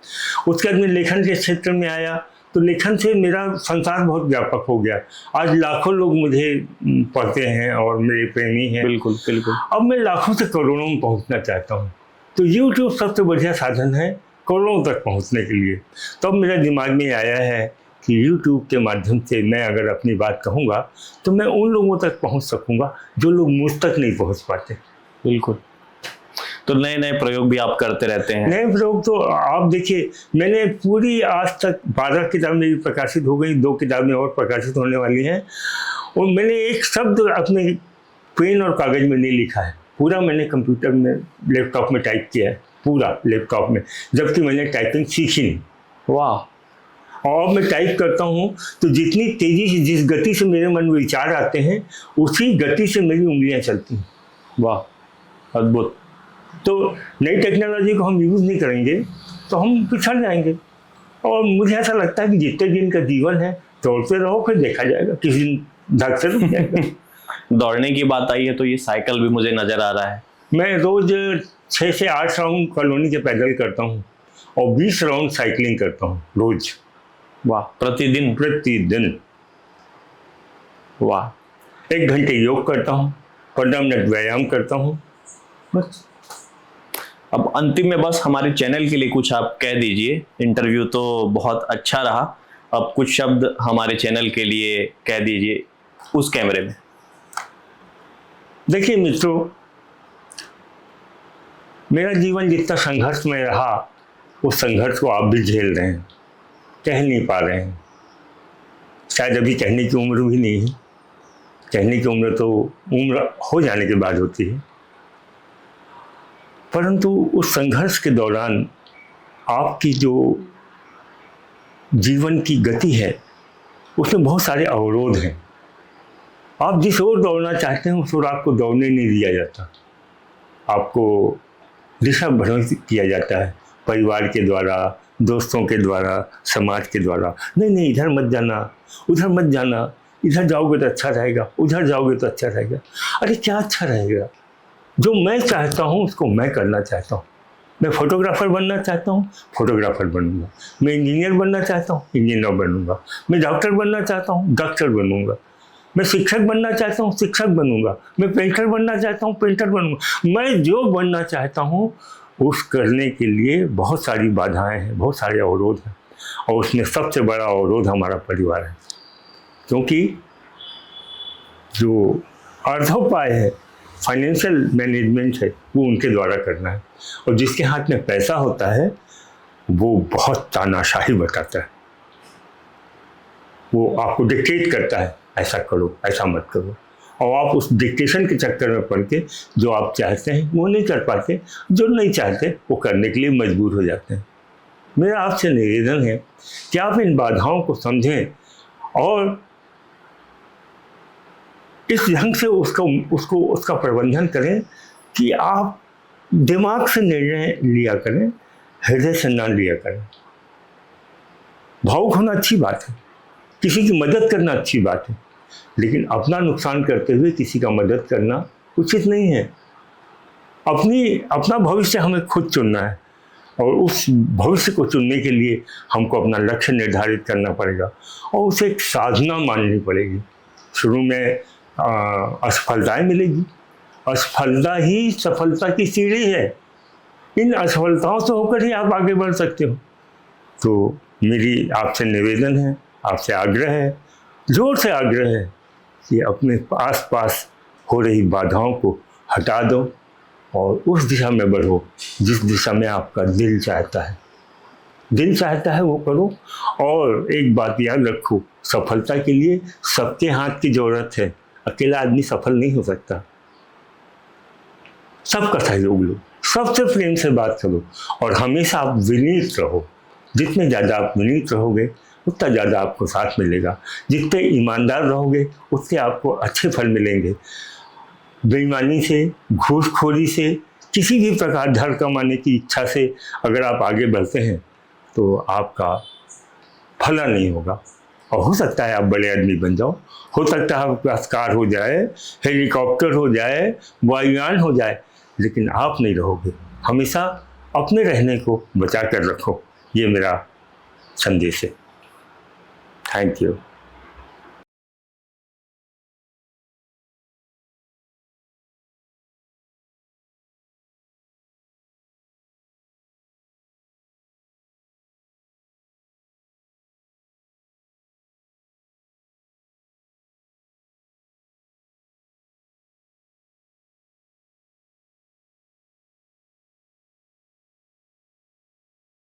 उसके बाद मैं लेखन के क्षेत्र में आया तो लेखन से मेरा संसार बहुत व्यापक हो गया। आज लाखों लोग मुझे पढ़ते हैं और मेरे प्रेमी हैं। बिल्कुल बिल्कुल। अब मैं लाखों से करोड़ों में पहुंचना चाहता हूं, तो YouTube सबसे बढ़िया साधन है करोड़ों तक पहुंचने के लिए। तब मेरे दिमाग में आया है कि YouTube के माध्यम से मैं अगर अपनी बात कहूँगा तो मैं उन लोगों तक पहुँच सकूँगा जो लोग मुझ तक नहीं पहुँच पाते। बिल्कुल। तो नए नए प्रयोग भी आप करते रहते हैं? नए प्रयोग तो आप देखिए, मैंने पूरी आज तक 12 किताबें मेरी प्रकाशित हो गई, 2 किताबें और प्रकाशित होने वाली हैं, और मैंने एक शब्द अपने पेन और कागज में नहीं लिखा है, पूरा मैंने कंप्यूटर में लैपटॉप में टाइप किया है, पूरा लैपटॉप में, जबकि मैंने टाइपिंग सीखी नहीं। वाह। और मैं टाइप करता हूँ तो जितनी तेज़ी से, जिस गति से मेरे मन में विचार आते हैं, उसी गति से मेरी उंगलियाँ चलती हैं। वाह, अद्भुत। तो नई टेक्नोलॉजी को हम यूज़ नहीं करेंगे तो हम पिछड़ जाएंगे। और मुझे ऐसा लगता है कि जितने दिन का जीवन है दौड़ते रहो, फिर देखा जाएगा, किसी दिन धक से रुक जाएगा। दौड़ने की बात आई है तो ये साइकिल भी मुझे नज़र आ रहा है। मैं रोज़ 6 से 8 राउंड कॉलोनी के पैदल करता हूँ और 20 राउंड साइकिलिंग करता हूँ रोज़। वाह, प्रतिदिन? प्रतिदिन। वाह। 1 घंटे योग करता हूँ, 15 मिनट व्यायाम करता हूँ, बस। अब अंतिम में बस हमारे चैनल के लिए कुछ आप कह दीजिए। इंटरव्यू तो बहुत अच्छा रहा, अब कुछ शब्द हमारे चैनल के लिए कह दीजिए उस कैमरे में। देखिए मित्रों, मेरा जीवन जितना संघर्ष में रहा, उस संघर्ष को आप भी झेल रहे हैं, कह नहीं पा रहे हैं। शायद अभी कहने की उम्र भी नहीं है, कहने की उम्र तो उम्र हो जाने के बाद होती है। परंतु उस संघर्ष के दौरान आपकी जो जीवन की गति है, उसमें बहुत सारे अवरोध हैं। आप जिस ओर दौड़ना चाहते हैं उस ओर आपको दौड़ने नहीं दिया जाता, आपको दिशा भ्रमित किया जाता है, परिवार के द्वारा, दोस्तों के द्वारा, समाज के द्वारा। नहीं, इधर मत जाना, उधर मत जाना, इधर जाओगे तो अच्छा रहेगा, उधर जाओगे तो अच्छा रहेगा। अरे क्या अच्छा रहेगा? जो मैं चाहता हूँ उसको मैं करना चाहता हूँ। मैं फोटोग्राफर बनना चाहता हूँ, फोटोग्राफर बनूंगा। मैं इंजीनियर बनना चाहता हूँ, इंजीनियर बनूंगा। मैं डॉक्टर बनना चाहता हूँ, डॉक्टर बनूंगा। मैं शिक्षक बनना चाहता हूँ, शिक्षक बनूंगा। मैं पेंटर बनना चाहता हूँ, पेंटर बनूंगा। मैं जो बनना चाहता हूँ उस करने के लिए बहुत सारी बाधाएं हैं, बहुत सारे अवरोध हैं, और उसमें सबसे बड़ा अवरोध हमारा परिवार है। क्योंकि जो अर्थोपाय है, फाइनेंशियल मैनेजमेंट है, वो उनके द्वारा करना है। और जिसके हाथ में पैसा होता है वो बहुत तानाशाही बताता है, वो आपको डिक्टेट करता है, ऐसा करो, ऐसा मत करो। और आप उस डिक्टेशन के चक्कर में पड़ के जो आप चाहते हैं वो नहीं कर पाते, जो नहीं चाहते वो करने के लिए मजबूर हो जाते हैं। मेरा आपसे निवेदन है कि आप इन बाधाओं को समझें और इस ढंग से उसका प्रबंधन करें कि आप दिमाग से निर्णय लिया करें, हृदय से ना लिया करें। भावुक होना अच्छी बात है, किसी की मदद करना अच्छी बात है, लेकिन अपना नुकसान करते हुए किसी का मदद करना उचित नहीं है। अपना भविष्य हमें खुद चुनना है, और उस भविष्य को चुनने के लिए हमको अपना लक्ष्य निर्धारित करना पड़ेगा और उसे एक साधना माननी पड़ेगी। शुरू में असफलताएं मिलेगी, असफलता ही सफलता की सीढ़ी है। इन असफलताओं से होकर ही आप आगे बढ़ सकते हो। तो मेरी आपसे निवेदन है, आपसे आग्रह है, जोर से आग्रह है कि अपने आसपास हो रही बाधाओं को हटा दो और उस दिशा में बढ़ो जिस दिशा में आपका दिल चाहता है। दिल चाहता है वो करो। और एक बात याद रखो, सफलता के लिए सबके हाथ की जरूरत है, अकेला आदमी सफल नहीं हो सकता। सबका सहयोग लो, सबसे प्रेम से बात करो और हमेशा आप विनीत रहो। जितने ज़्यादा आप विनीत रहोगे उतना ज़्यादा आपको साथ मिलेगा। जितने ईमानदार रहोगे उतने आपको अच्छे फल मिलेंगे। बेईमानी से, घूसखोरी से, किसी भी प्रकार धन कमाने की इच्छा से अगर आप आगे बढ़ते हैं तो आपका भला नहीं होगा। और हो सकता है आप बड़े आदमी बन जाओ, हो सकता है आपके पास कार हो जाए, हेलीकॉप्टर हो जाए, वायुयान हो जाए, लेकिन आप नहीं रहोगे। हमेशा अपने रहने को बचा कर रखो, ये मेरा संदेश है। Thank you.